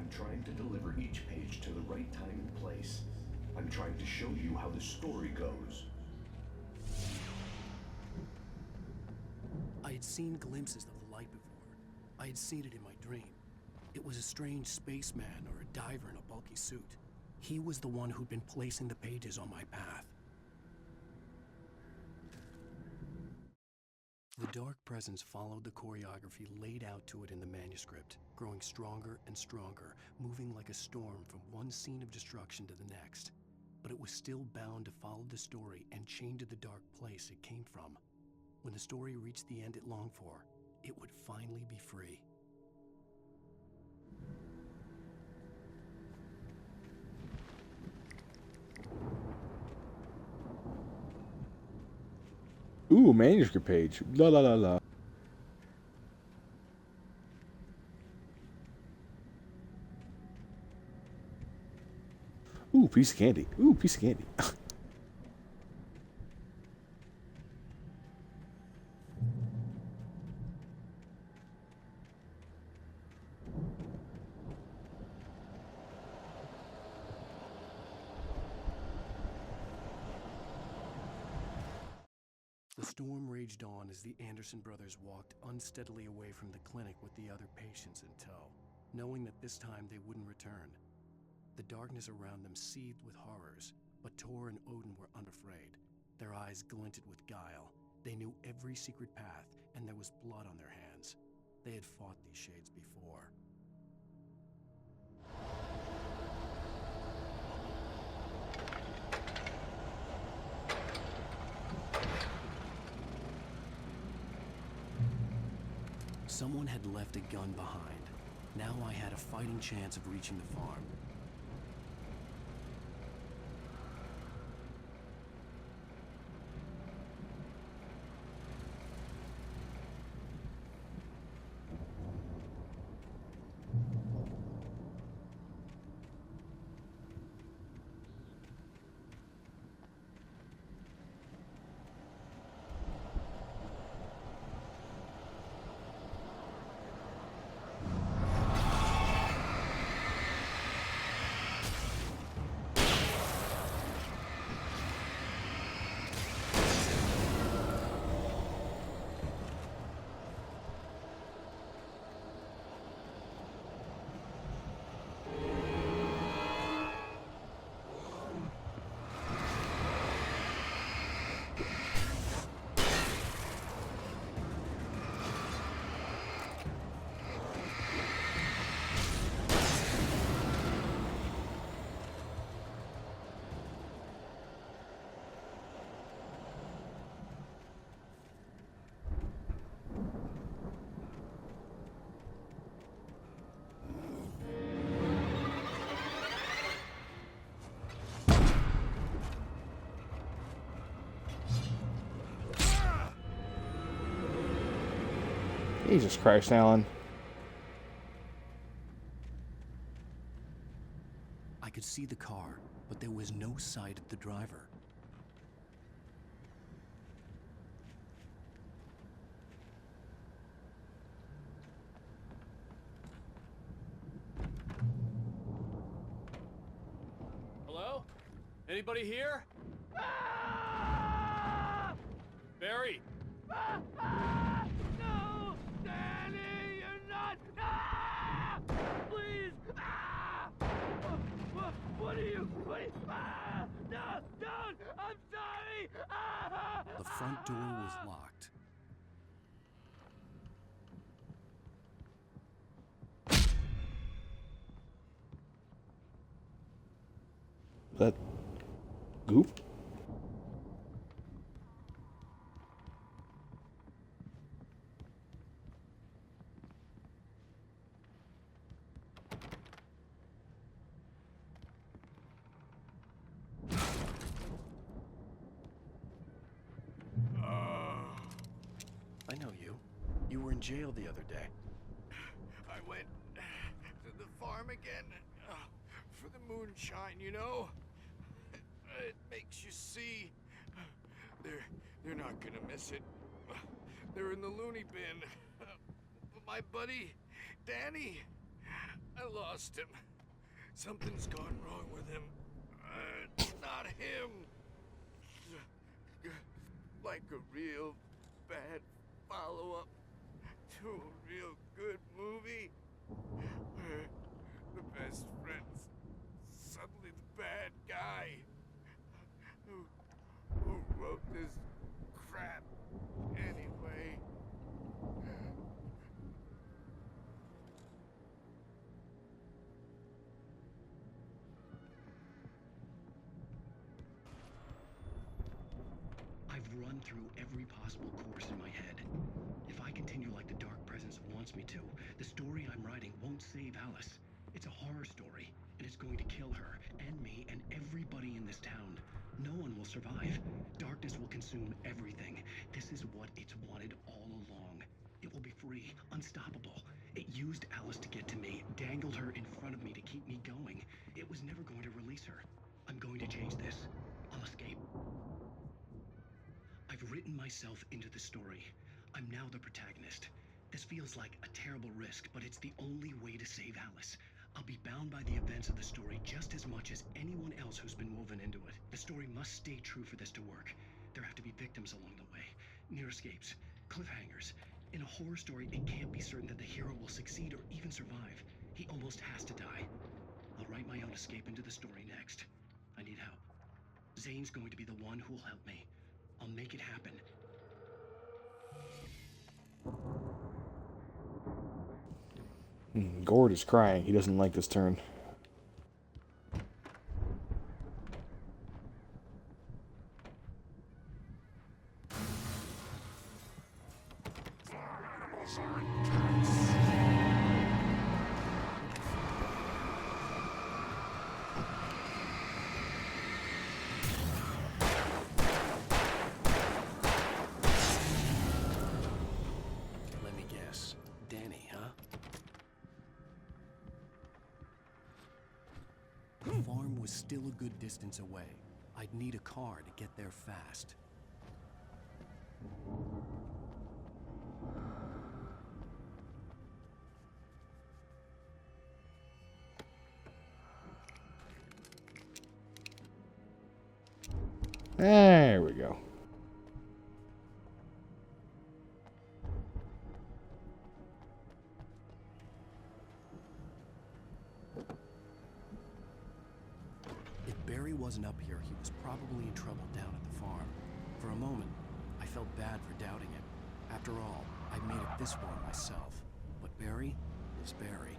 I'm trying to deliver each page to the right time and place. I'm trying to show you how the story goes. I had seen glimpses of the light before. I had seen it in my dream. It was a strange spaceman or a diver in a bulky suit. He was the one who'd been placing the pages on my path. The dark presence followed the choreography laid out to it in the manuscript, growing stronger and stronger, moving like a storm from one scene of destruction to the next. But it was still bound to follow the story and chained to the dark place it came from. When the story reached the end it longed for, it would finally be free. Ooh, manuscript page. La la la la. Ooh, piece of candy. Ooh, piece of candy. The storm raged on as the Anderson brothers walked unsteadily away from the clinic with the other patients in tow, knowing that this time they wouldn't return. The darkness around them seethed with horrors, but Tor and Odin were unafraid. Their eyes glinted with guile. They knew every secret path, and there was blood on their hands. They had fought these shades before. Someone had left a gun behind. Now I had a fighting chance of reaching the farm. Jesus Christ, Alan. I could see the car, but there was no sight of the driver. Hello? Anybody here? Barry! No! Danny, you're not! Ah! Please! Ah! What are you? Ah! No! Don't! I'm sorry! Ah! The front door was locked. That goop? I know you. You were in jail the other day. I went to the farm again for the moonshine, you know? It makes you see. They're not gonna miss it. They're in the loony bin. But my buddy, Danny, I lost him. Something's gone wrong with him. It's not him. Like a real bad follow-up to a real good movie where the best friend's suddenly the bad guy who wrote this crap anyway. I've run through every possible course in my head. If I continue like the Dark Presence wants me to, the story I'm writing won't save Alice. It's a horror story, and it's going to kill her, and me, and everybody in this town. No one will survive. Darkness will consume everything. This is what it's wanted all along. It will be free, unstoppable. It used Alice to get to me, dangled her in front of me to keep me going. It was never going to release her. I'm going to change this. I'll escape. I've written myself into the story. I'm now the protagonist. This feels like a terrible risk, but it's the only way to save Alice. I'll be bound by the events of the story just as much as anyone else who's been woven into it. The story must stay true for this to work. There have to be victims along the way, near escapes, cliffhangers. In a horror story, it can't be certain that the hero will succeed or even survive. He almost has to die. I'll write my own escape into the story next. I need help. Zane's going to be the one who'll help me. I'll make it happen. Gord is crying. He doesn't like this turn. Let me guess. Danny, huh? The farm was still a good distance away. I'd need a car to get there fast. There we go. If Barry wasn't up here, he was probably in trouble down at the farm. For a moment, I felt bad for doubting it. After all, I'd made it this far myself. But Barry was Barry.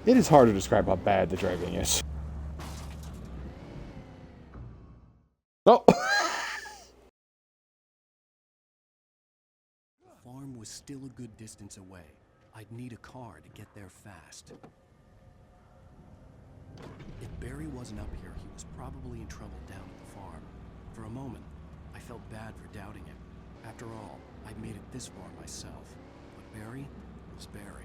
It is hard to describe how bad the driving is. Oh! The farm was still a good distance away. I'd need a car to get there fast. If Barry wasn't up here, he was probably in trouble down at the farm. For a moment, I felt bad for doubting him. After all, I'd made it this far myself. But Barry was Barry.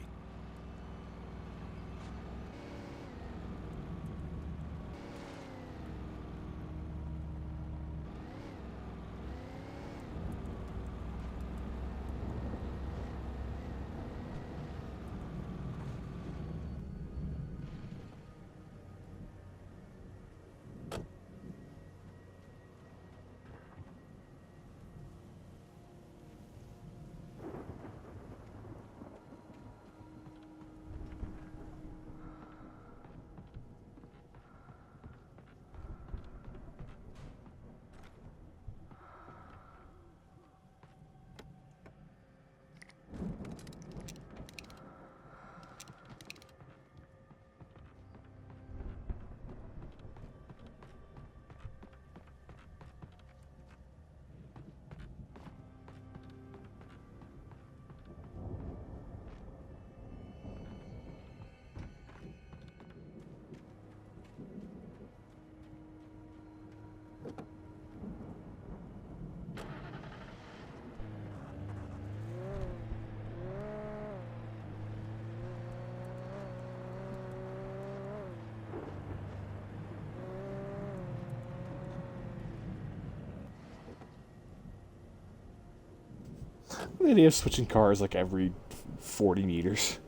The idea of switching cars like every 40 meters.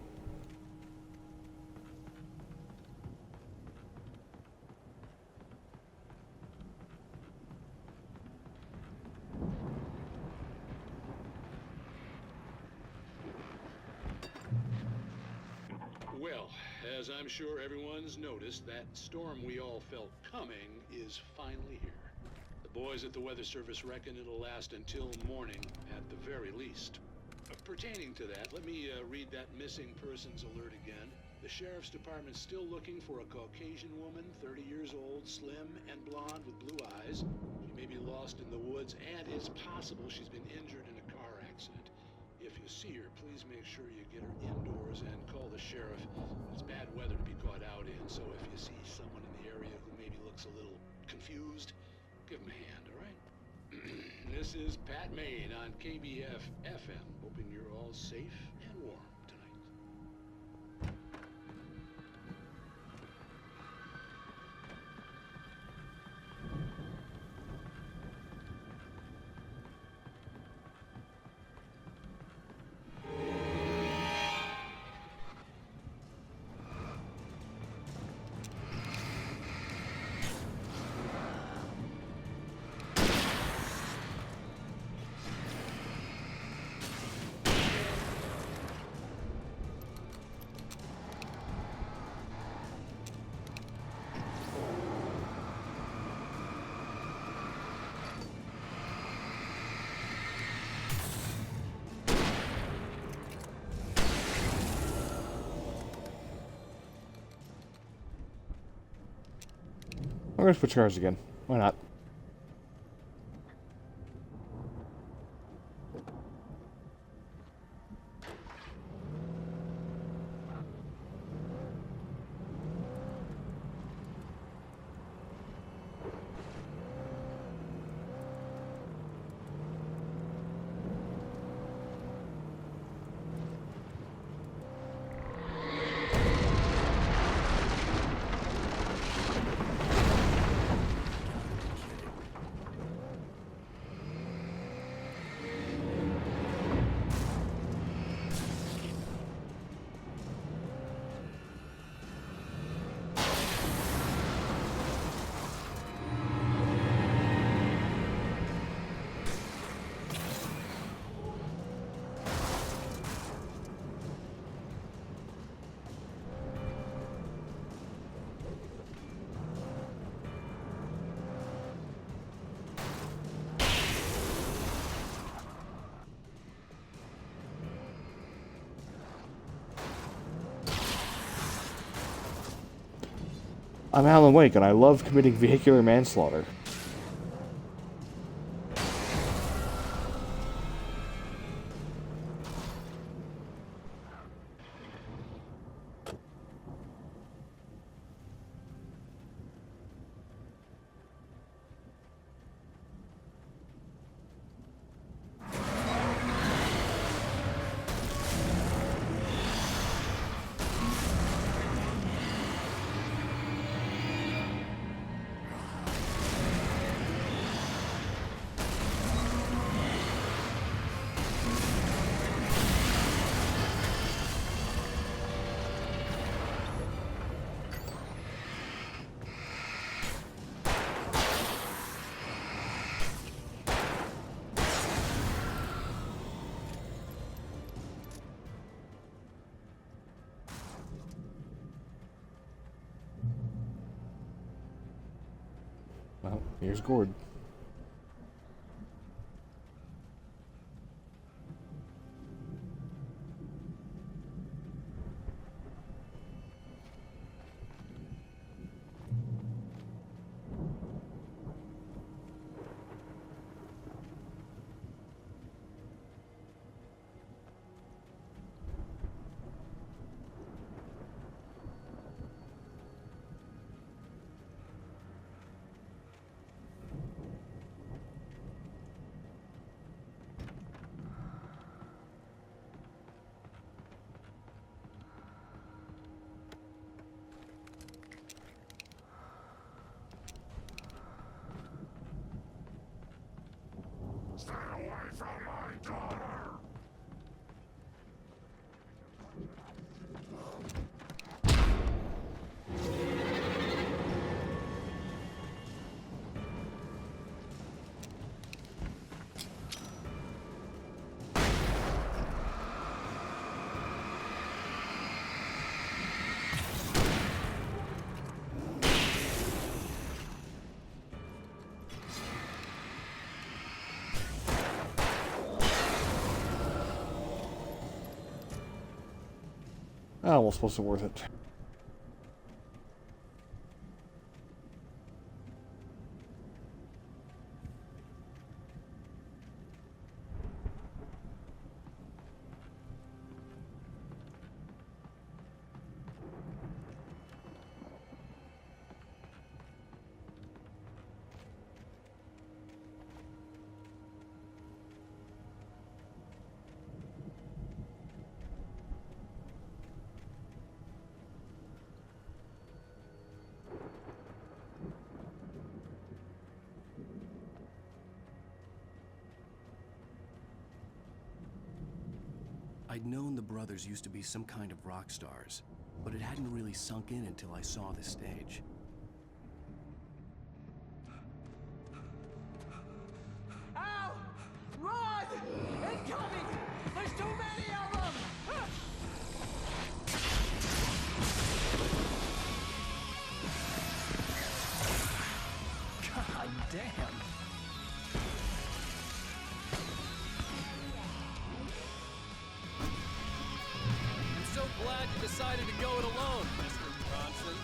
Well, as I'm sure everyone's noticed, that storm we all felt coming is finally here. The boys at the Weather Service reckon it'll last until morning at the very least. Pertaining to that, let me read that missing persons alert again. The Sheriff's Department's still looking for a Caucasian woman, 30 years old, slim and blonde with blue eyes. She may be lost in the woods, and it's possible she's been injured in a car accident. If you see her, please make sure you get her indoors and call the sheriff. It's bad weather to be caught out in, so if you see someone in the area who maybe looks a little confused, give him a hand, all right? This is Pat Maine on KBF FM, hoping you're all safe and warm tonight. I'm gonna switch cars again. Why not? I'm Alan Wake, and I love committing vehicular manslaughter. Well, here's Gord. Stay away from my daughter! Almost supposed to worth it. I'd known the brothers used to be some kind of rock stars, but it hadn't really sunk in until I saw the stage. Ow! Run! Incoming! There's too many of them! God damn! I'm so glad you decided to go it alone, Mr. Bronson.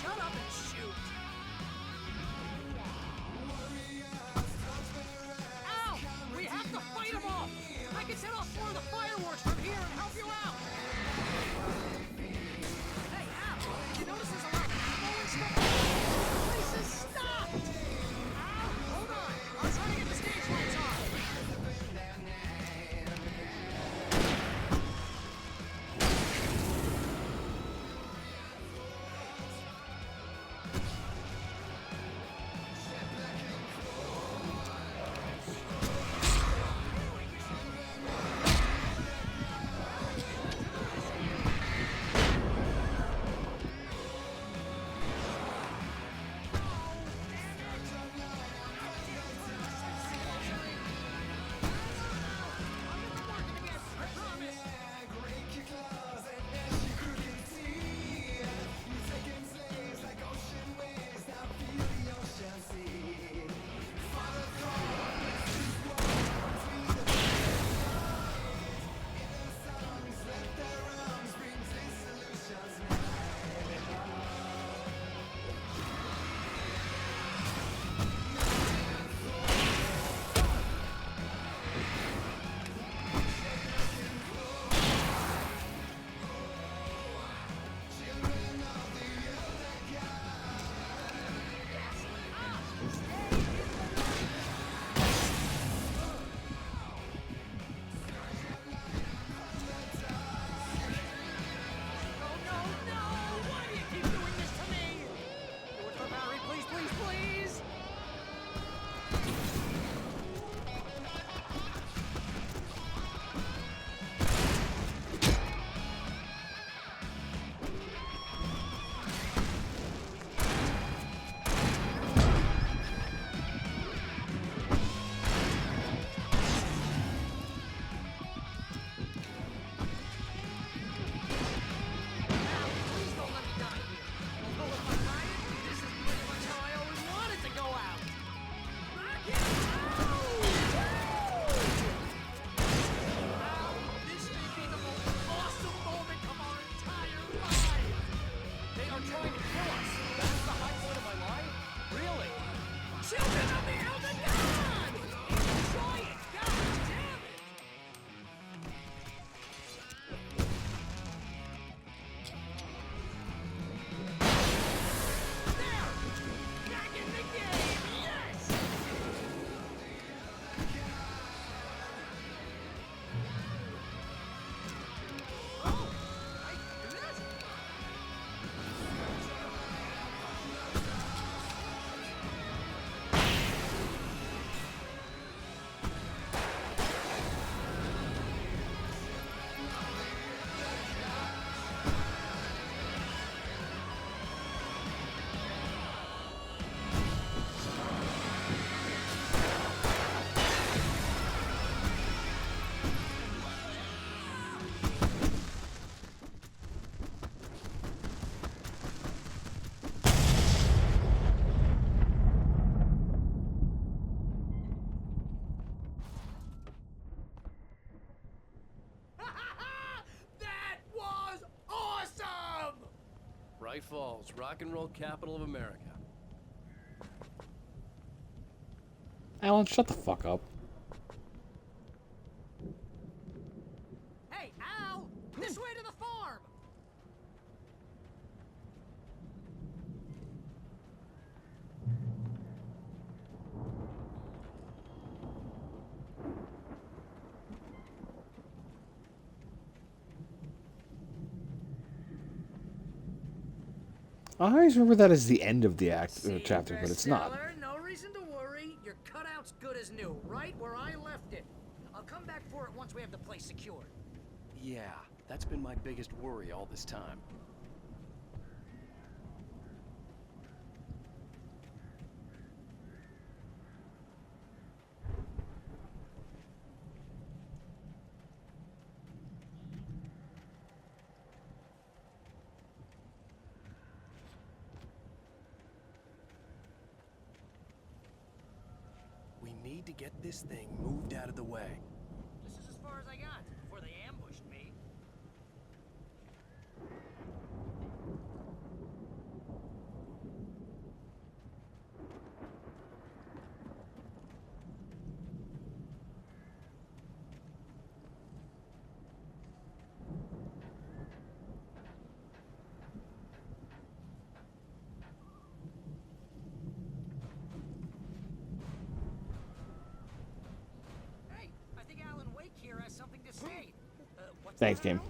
Shut up and shoot! Ow! We have to fight them off! I can set off more of the fireworks from here and help you out! Hey, Al! Did you notice there's a lot of ammo and stuff? The place is stopped! Al, hold on! I was trying to get the stage lights on! Bright Falls, rock and roll capital of America. Alan, shut the fuck up. Hey, Al! This way to the farm! I always remember that as the end of the chapter, but it's not. Bestseller, no reason to worry. Your cutout's good as new, right where I left it. I'll come back for it once we have the place secured. Yeah, that's been my biggest worry all this time. We need to get this thing moved out of the way. This is as far as I got before they ambushed me. Hey, I think Alan Wake here has something to say. What's Thanks, that, game. Al?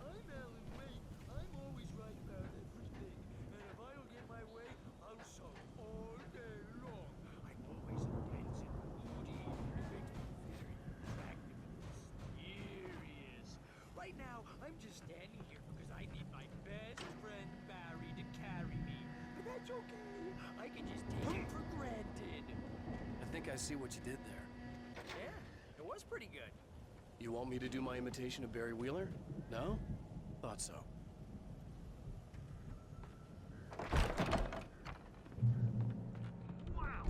I'm Alan Wake. I'm always right about everything. And if I don't get my way, I'll sulk all day long. I'm always intense and moody. It makes me very attractive and mysterious. Right now, I'm just standing here because I need my best friend Barry to carry me. But that's okay. I can just take it for granted. I think I see what you did there. Yeah, it was pretty good. You want me to do my imitation of Barry Wheeler? No? Thought so. Wow!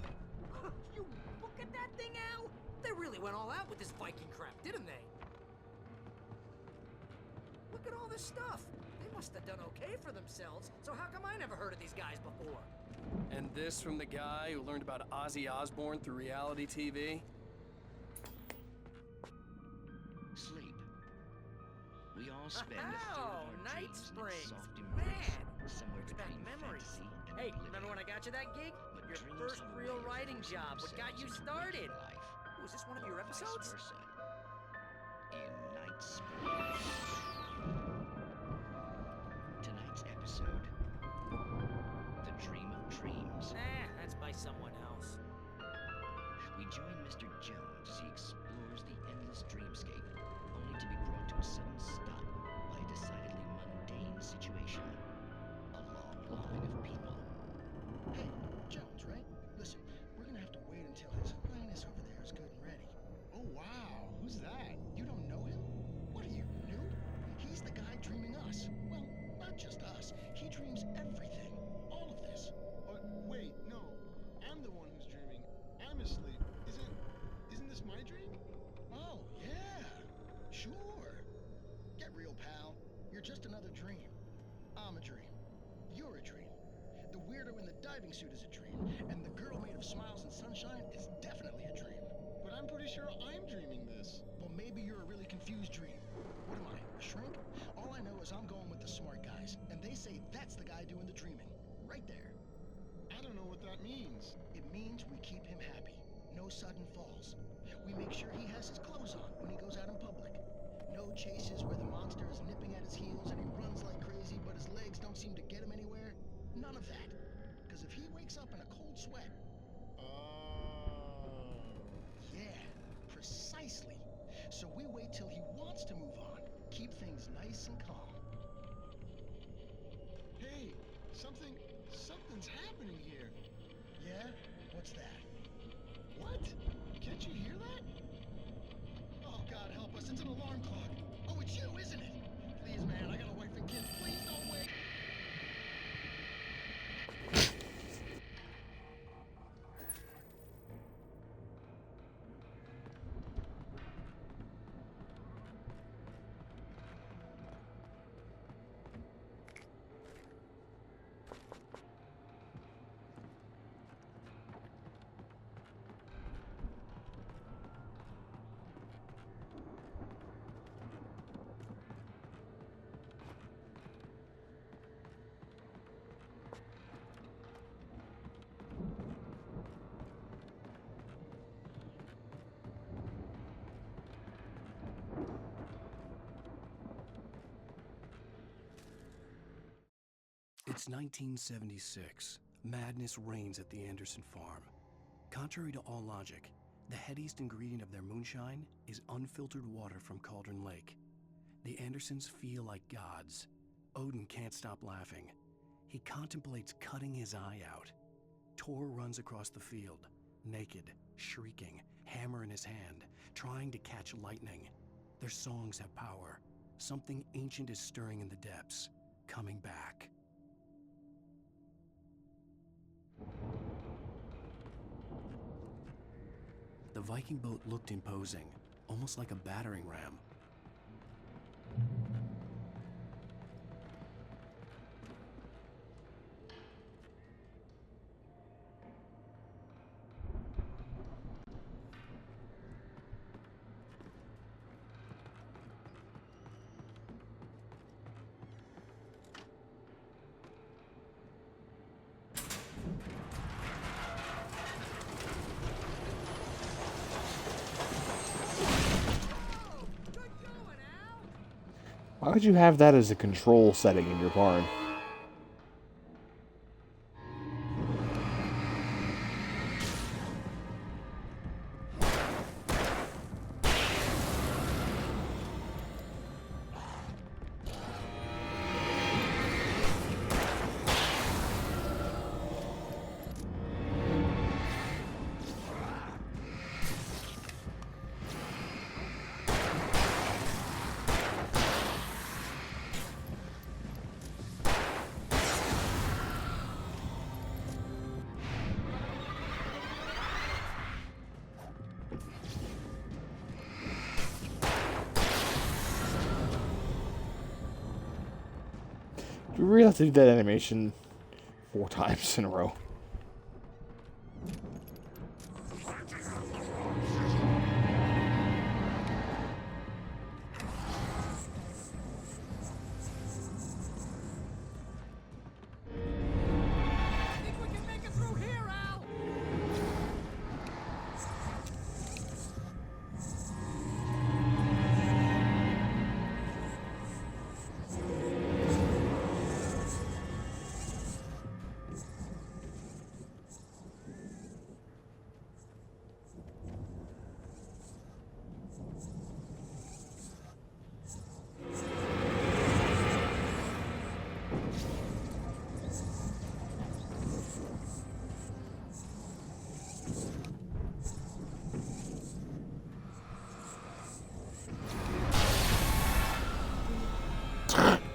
You look at that thing, Al! They really went all out with this Viking crap, didn't they? Look at all this stuff. They must have done okay for themselves, so how come I never heard of these guys before? And this from the guy who learned about Ozzy Osbourne through reality TV? Sleep. We all spend a third Oh, of our Night dreams in Springs. soft Man, embrace, somewhere brings back between memories. fantasy and Hey, oblivion. remember when I got you that gig? But Your dreams first have a real way of writing forcing job. What got you themselves into started? waking life, Was this one of your or vice episodes? versa. In Night Springs. Tonight's episode: The Dream of Dreams. That's by someone else. We join Mr. Jones as he explores the endless dreamscape, only to be brought to a sudden stop by a decidedly mundane situation. A long line of people. Hey, Jones, right? Listen, we're gonna have to wait until His Highness over there is good and ready. Oh, wow. Who's that? You don't know him? What are you, new? He's the guy dreaming us. Well, not just us. He dreams everything. All of this. But wait, no. I'm the one who's dreaming. I'm asleep. Isn't this my dream? Oh, yeah. Sure. Get real, pal. You're just another dream. I'm a dream. You're a dream. The weirdo in the diving suit is a dream, and the girl made of smiles and sunshine is definitely a dream. But I'm pretty sure I'm dreaming this. Well, maybe you're a really confused dream. What am I, a shrink? All I know is I'm going with the smart guys, and they say that's the guy doing the dreaming. Right there. I don't know what that means. It means we keep him happy. No sudden falls. We make sure he has his clothes on when he goes out in public. No chases where the monster is nipping at his heels and he runs like crazy, but his legs don't seem to get him anywhere. None of that. Because if he wakes up in a cold sweat... Yeah, precisely. So we wait till he wants to move on. Keep things nice and calm. Hey, something's happening here. Yeah? What's that? What? Can't you hear that? Oh, God help us, it's an alarm clock. Oh, it's you, isn't it? Please, man, I got a wife and kids. Please don't wait. It's 1976. Madness reigns at the Anderson farm. Contrary to all logic, the headiest ingredient of their moonshine is unfiltered water from Cauldron Lake. The Andersons feel like gods. Odin can't stop laughing. He contemplates cutting his eye out. Tor runs across the field, naked, shrieking, hammer in his hand, trying to catch lightning. Their songs have power. Something ancient is stirring in the depths, coming back. The Viking boat looked imposing, almost like a battering ram. Why would you have that as a control setting in your barn? Do we really have to do that animation 4 times in a row?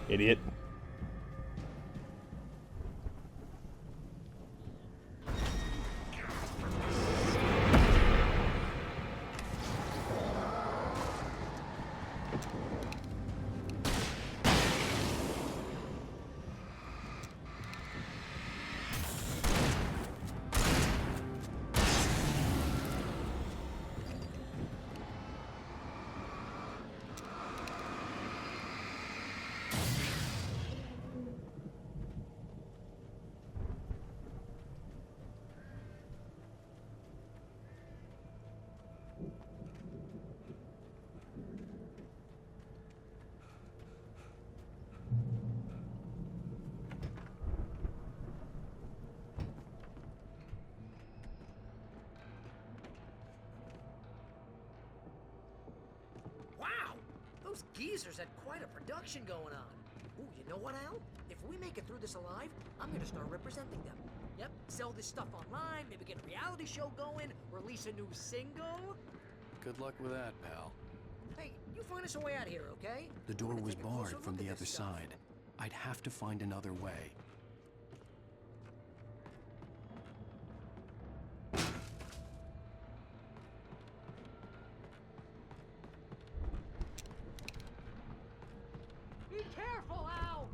Idiot. Those geezers had quite a production going on. Ooh, you know what, Al? If we make it through this alive, I'm gonna start representing them. Yep, sell this stuff online, maybe get a reality show going, release a new single. Good luck with that, pal. Hey, you find us a way out of here, okay? The door was Take a closer barred from look the at other this stuff. side. I'd have to find another way. Be careful, Al!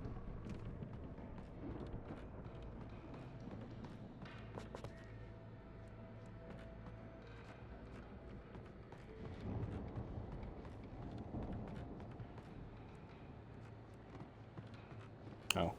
Oh.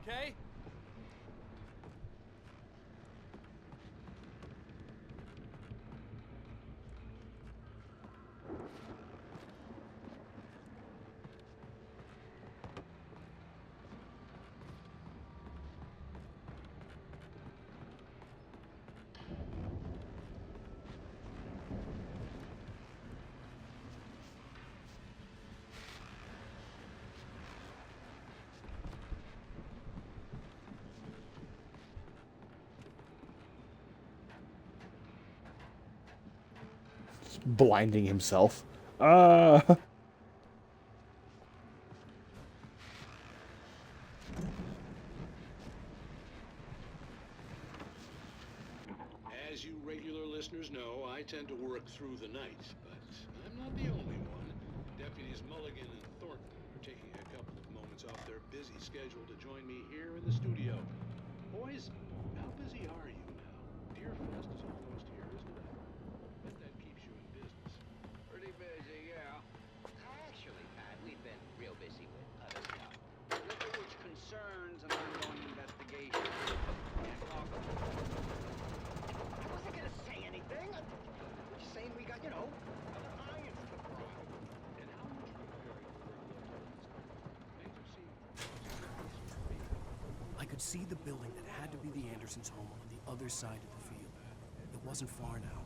okay? Just blinding himself. As you regular listeners know, I tend to work through the night, but I'm not the only one. Deputies Mulligan and Thornton are taking a couple of moments off their busy schedule to join me here in the studio. Boys, how busy are you now? Deerfest is almost here, isn't it? Bet that keeps you in business. Pretty busy, yeah. Actually, Pat, we've been real busy with other stuff. Look at which concerns an ongoing investigation. Can't talk about it. I wasn't gonna say anything. I'm just saying we got, other irons in the fire. And how would you compare your regular attendance? Things have seemed I could see the building that had to be the Andersons' home on the other side of the field. It wasn't far now.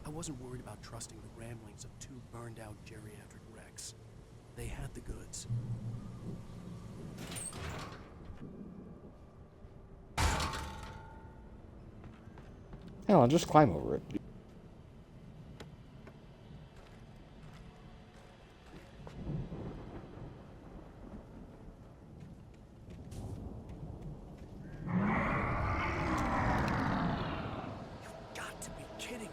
I wasn't worried about trusting the ramblings of two burned-out geriatric wrecks. They had the goods. Hell, I'll just climb over it. Got to be kidding me.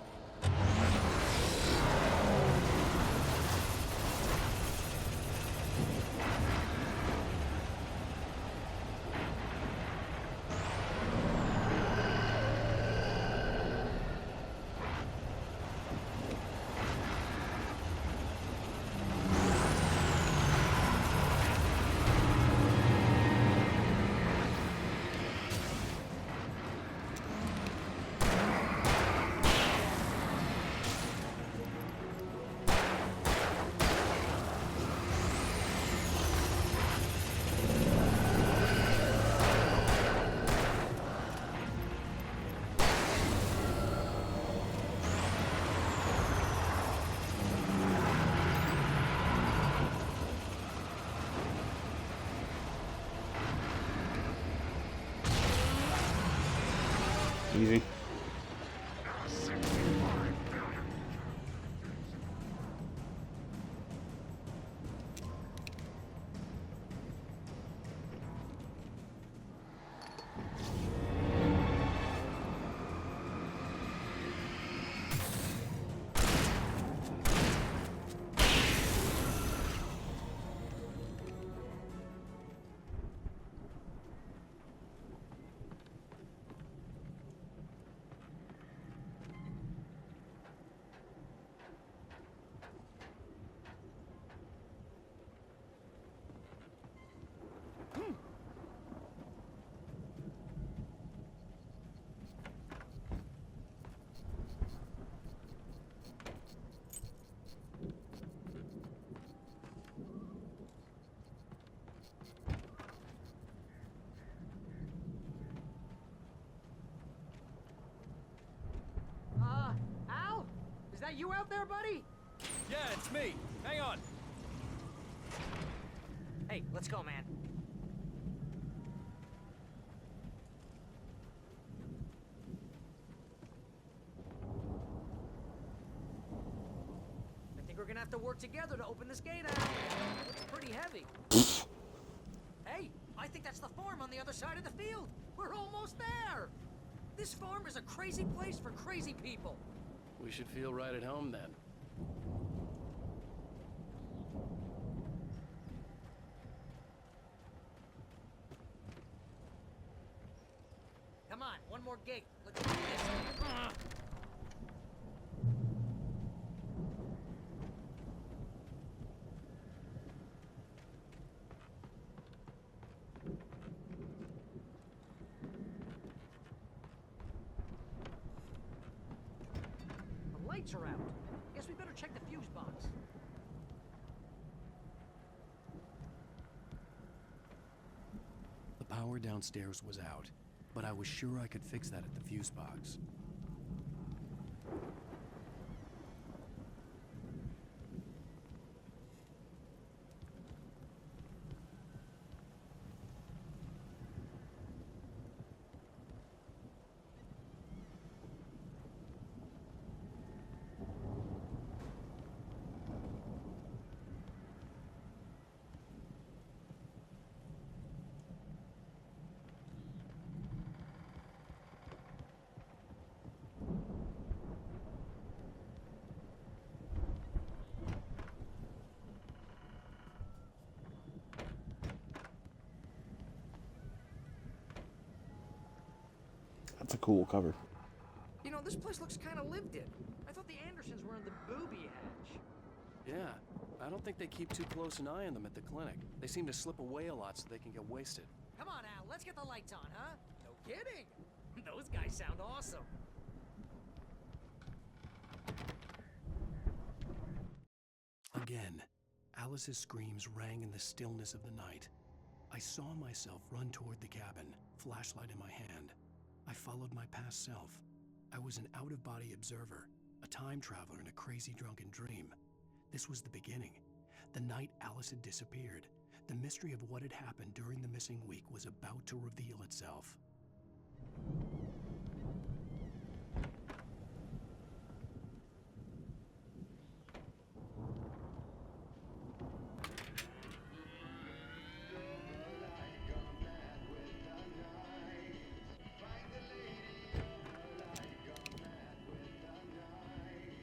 Easy. Al? Is that you out there, buddy? Yeah, it's me. Hang on. Hey, let's go, man. I think we're gonna have to work together to open this gate, Al. It's pretty heavy. Hey, I think that's the farm on the other side of the field. We're almost there. This farm is a crazy place for crazy people. We should feel right at home then. Come on, one more gate. Let's do this. lights are out. Guess we better check the fuse box. The power downstairs was out, but I was sure I could fix that at the fuse box. That's a cool cover. You know, this place looks kind of lived in. I thought the Andersons were in the booby hatch. Yeah, I don't think they keep too close an eye on them at the clinic. They seem to slip away a lot so they can get wasted. Come on, Al, let's get the lights on, huh? No kidding. Those guys sound awesome. Again, Alice's screams rang in the stillness of the night. I saw myself run toward the cabin, flashlight in my hand. I followed my past self. I was an out-of-body observer, a time traveler in a crazy drunken dream. This was the beginning. The night Alice had disappeared. The mystery of what had happened during the missing week was about to reveal itself.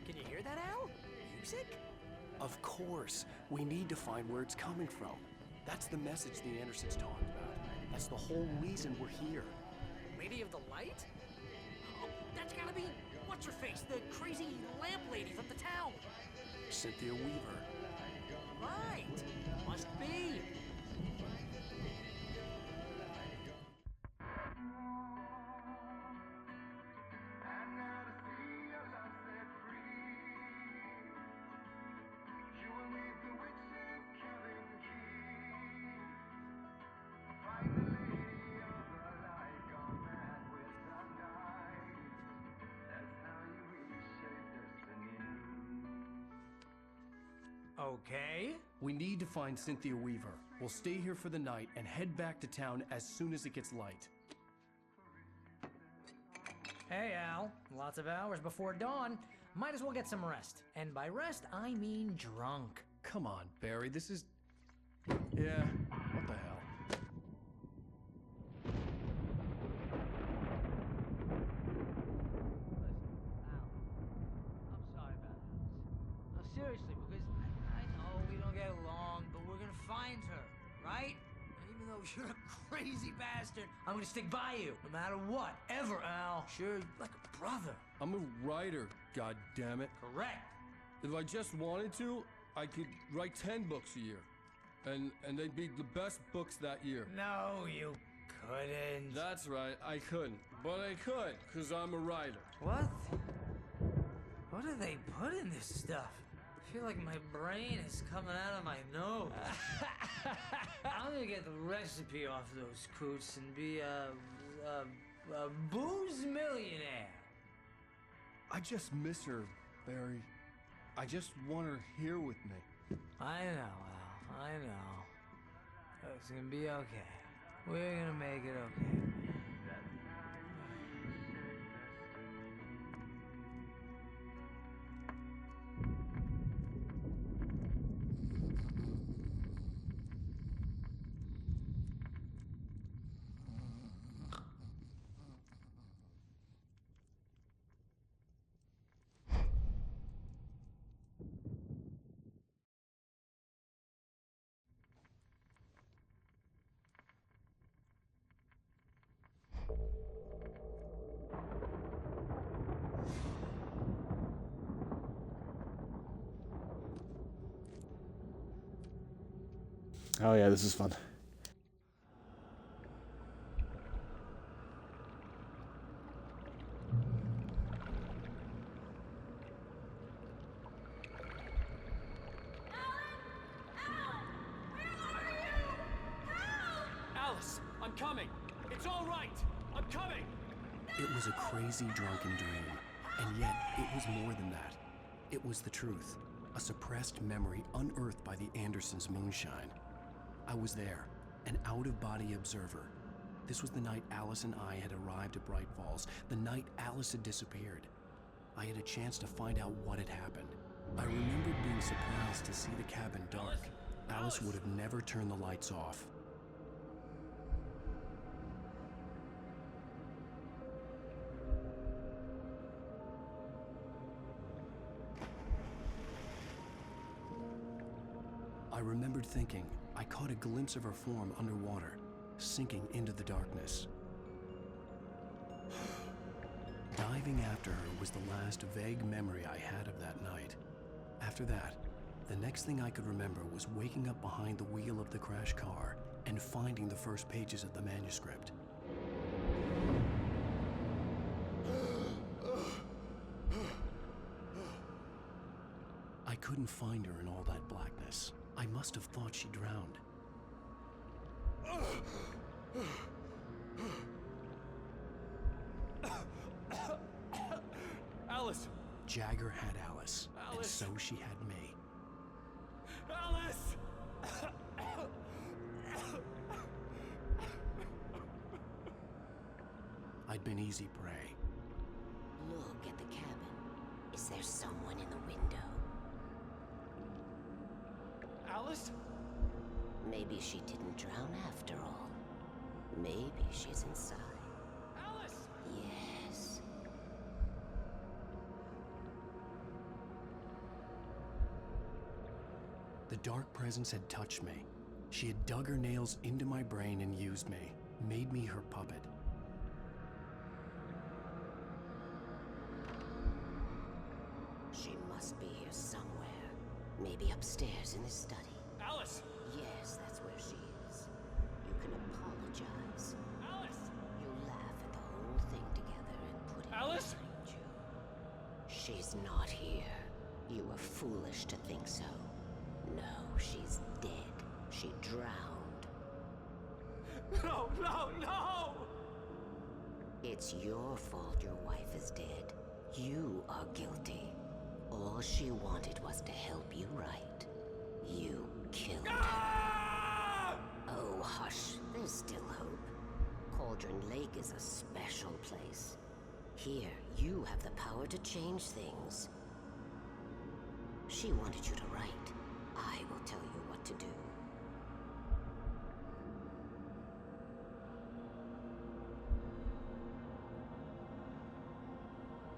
Can you hear that, Al? Music? Of course. We need to find where it's coming from. That's the message the Andersons talked about. That's the whole reason we're here. Lady of the Light? Oh, that's gotta be... What's her face? The crazy lamp lady from the town. Cynthia Weaver. Right. Must be. Okay. We need to find Cynthia Weaver. We'll stay here for the night and head back to town as soon as it gets light. Hey, Al. Lots of hours before dawn. Might as well get some rest. And by rest, I mean drunk. Come on, Barry, this is... Yeah, what the hell? I'm sorry about Alice. No, seriously, because I know we don't get along, but we're gonna find her, right? And even though you're a crazy bastard, I'm gonna stick by you, no matter what, ever, Al. Sure, like a brother. I'm a writer, goddammit. Correct. If I just wanted to, I could write 10 books a year. And they'd be the best books that year. No, you couldn't. That's right, I couldn't. But I could, because I'm a writer. What? What do they put in this stuff? I feel like my brain is coming out of my nose. I'm gonna get the recipe off those coots and be a booze millionaire. I just miss her, Barry. I just want her here with me. I know, Al. I know. It's gonna be okay. We're gonna make it okay. Oh yeah, this is fun. I'm coming! It's all right! I'm coming! It was a crazy drunken dream, and yet it was more than that. It was the truth, a suppressed memory unearthed by the Andersons' moonshine. I was there, an out-of-body observer. This was the night Alice and I had arrived at Bright Falls, the night Alice had disappeared. I had a chance to find out what had happened. I remembered being surprised to see the cabin dark. Alice would have never turned the lights off. I remembered thinking I caught a glimpse of her form underwater, sinking into the darkness. Diving after her was the last vague memory I had of that night. After that, the next thing I could remember was waking up behind the wheel of the crash car and finding the first pages of the manuscript. I couldn't find her in all that blackness. I must have thought she drowned. Alice! Jagger had Alice, and Alice! so she had me. Alice! I'd been easy prey. Look at the cabin. Is there someone in the window? Alice? Maybe she didn't drown after all. Maybe she's inside. Alice! Yes. The dark presence had touched me. She had dug her nails into my brain and used me, made me her puppet. She must be here somewhere. Maybe upstairs in the study. Alice! Yes, that's where she is. You can apologize. Alice! You laugh at the whole thing together and put it Alice! behind you. She's not here. You were foolish to think so. No, she's dead. She drowned. No, no, no! It's your fault your wife is dead. You are guilty. All she wanted was to help you right. You killed her. Oh, hush. There's still hope. Cauldron Lake is a special place. Here, you have the power to change things. She wanted you to write. I will tell you what to do.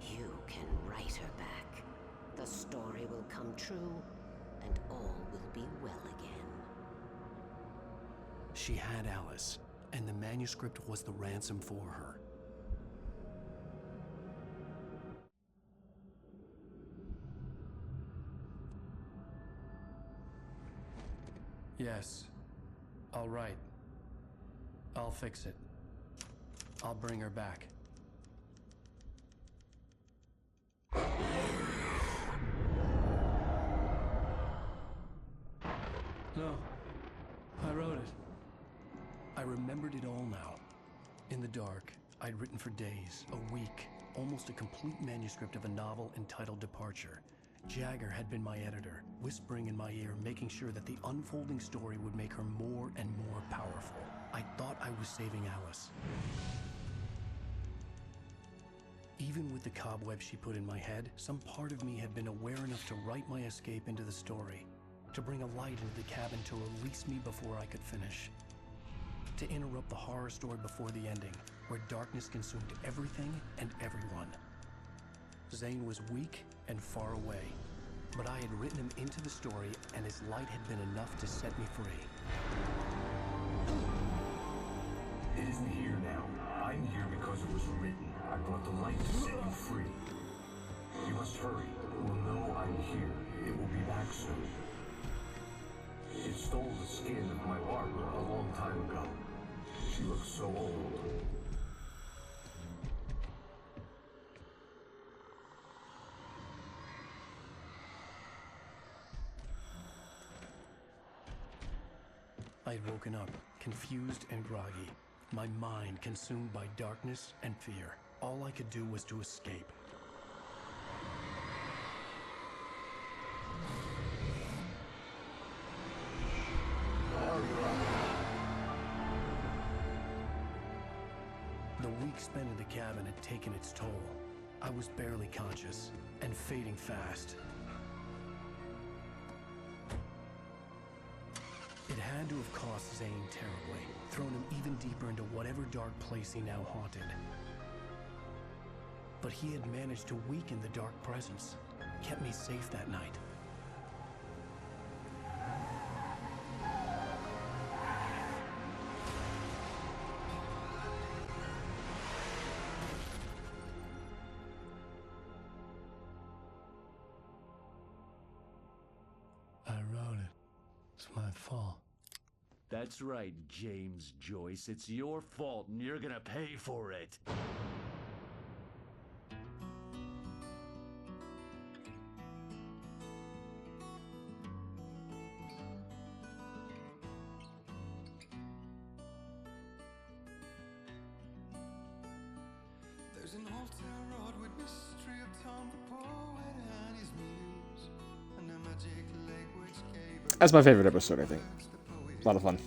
You can write her back. The story will come true, and all will be well again. She had Alice, and the manuscript was the ransom for her. Yes. All right. I'll fix it. I'll bring her back. No. I wrote it. I remembered it all now. In the dark, I'd written for days, a week, almost a complete manuscript of a novel entitled Departure. Jagger had been my editor, whispering in my ear, making sure that the unfolding story would make her more and more powerful. I thought I was saving Alice. Even with the cobwebs she put in my head, some part of me had been aware enough to write my escape into the story, to bring a light into the cabin to release me before I could finish, to interrupt the horror story before the ending, where darkness consumed everything and everyone. Zane was weak and far away, but I had written him into the story, and his light had been enough to set me free. It isn't here now. I'm here because it was written. I brought the light to set you free. You must hurry. We'll know I'm here. It will be back soon. It stole the skin of my Barbara a long time ago. She looks so old. I had woken up, confused and groggy. my mind consumed by darkness and fear. All I could do was to escape. The week spent in the cabin had taken its toll. I was barely conscious and fading fast. It had to have cost Zane terribly, thrown him even deeper into whatever dark place he now haunted. But he had managed to weaken the dark presence, kept me safe that night. I wrote it. It's my fault. That's right, James Joyce. It's your fault, and you're gonna pay for it. There's an old town road with mystery of Tom the poet and his muse, and a magic lake which gave That's my favorite episode, I think. A lot of fun.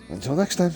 Until next time.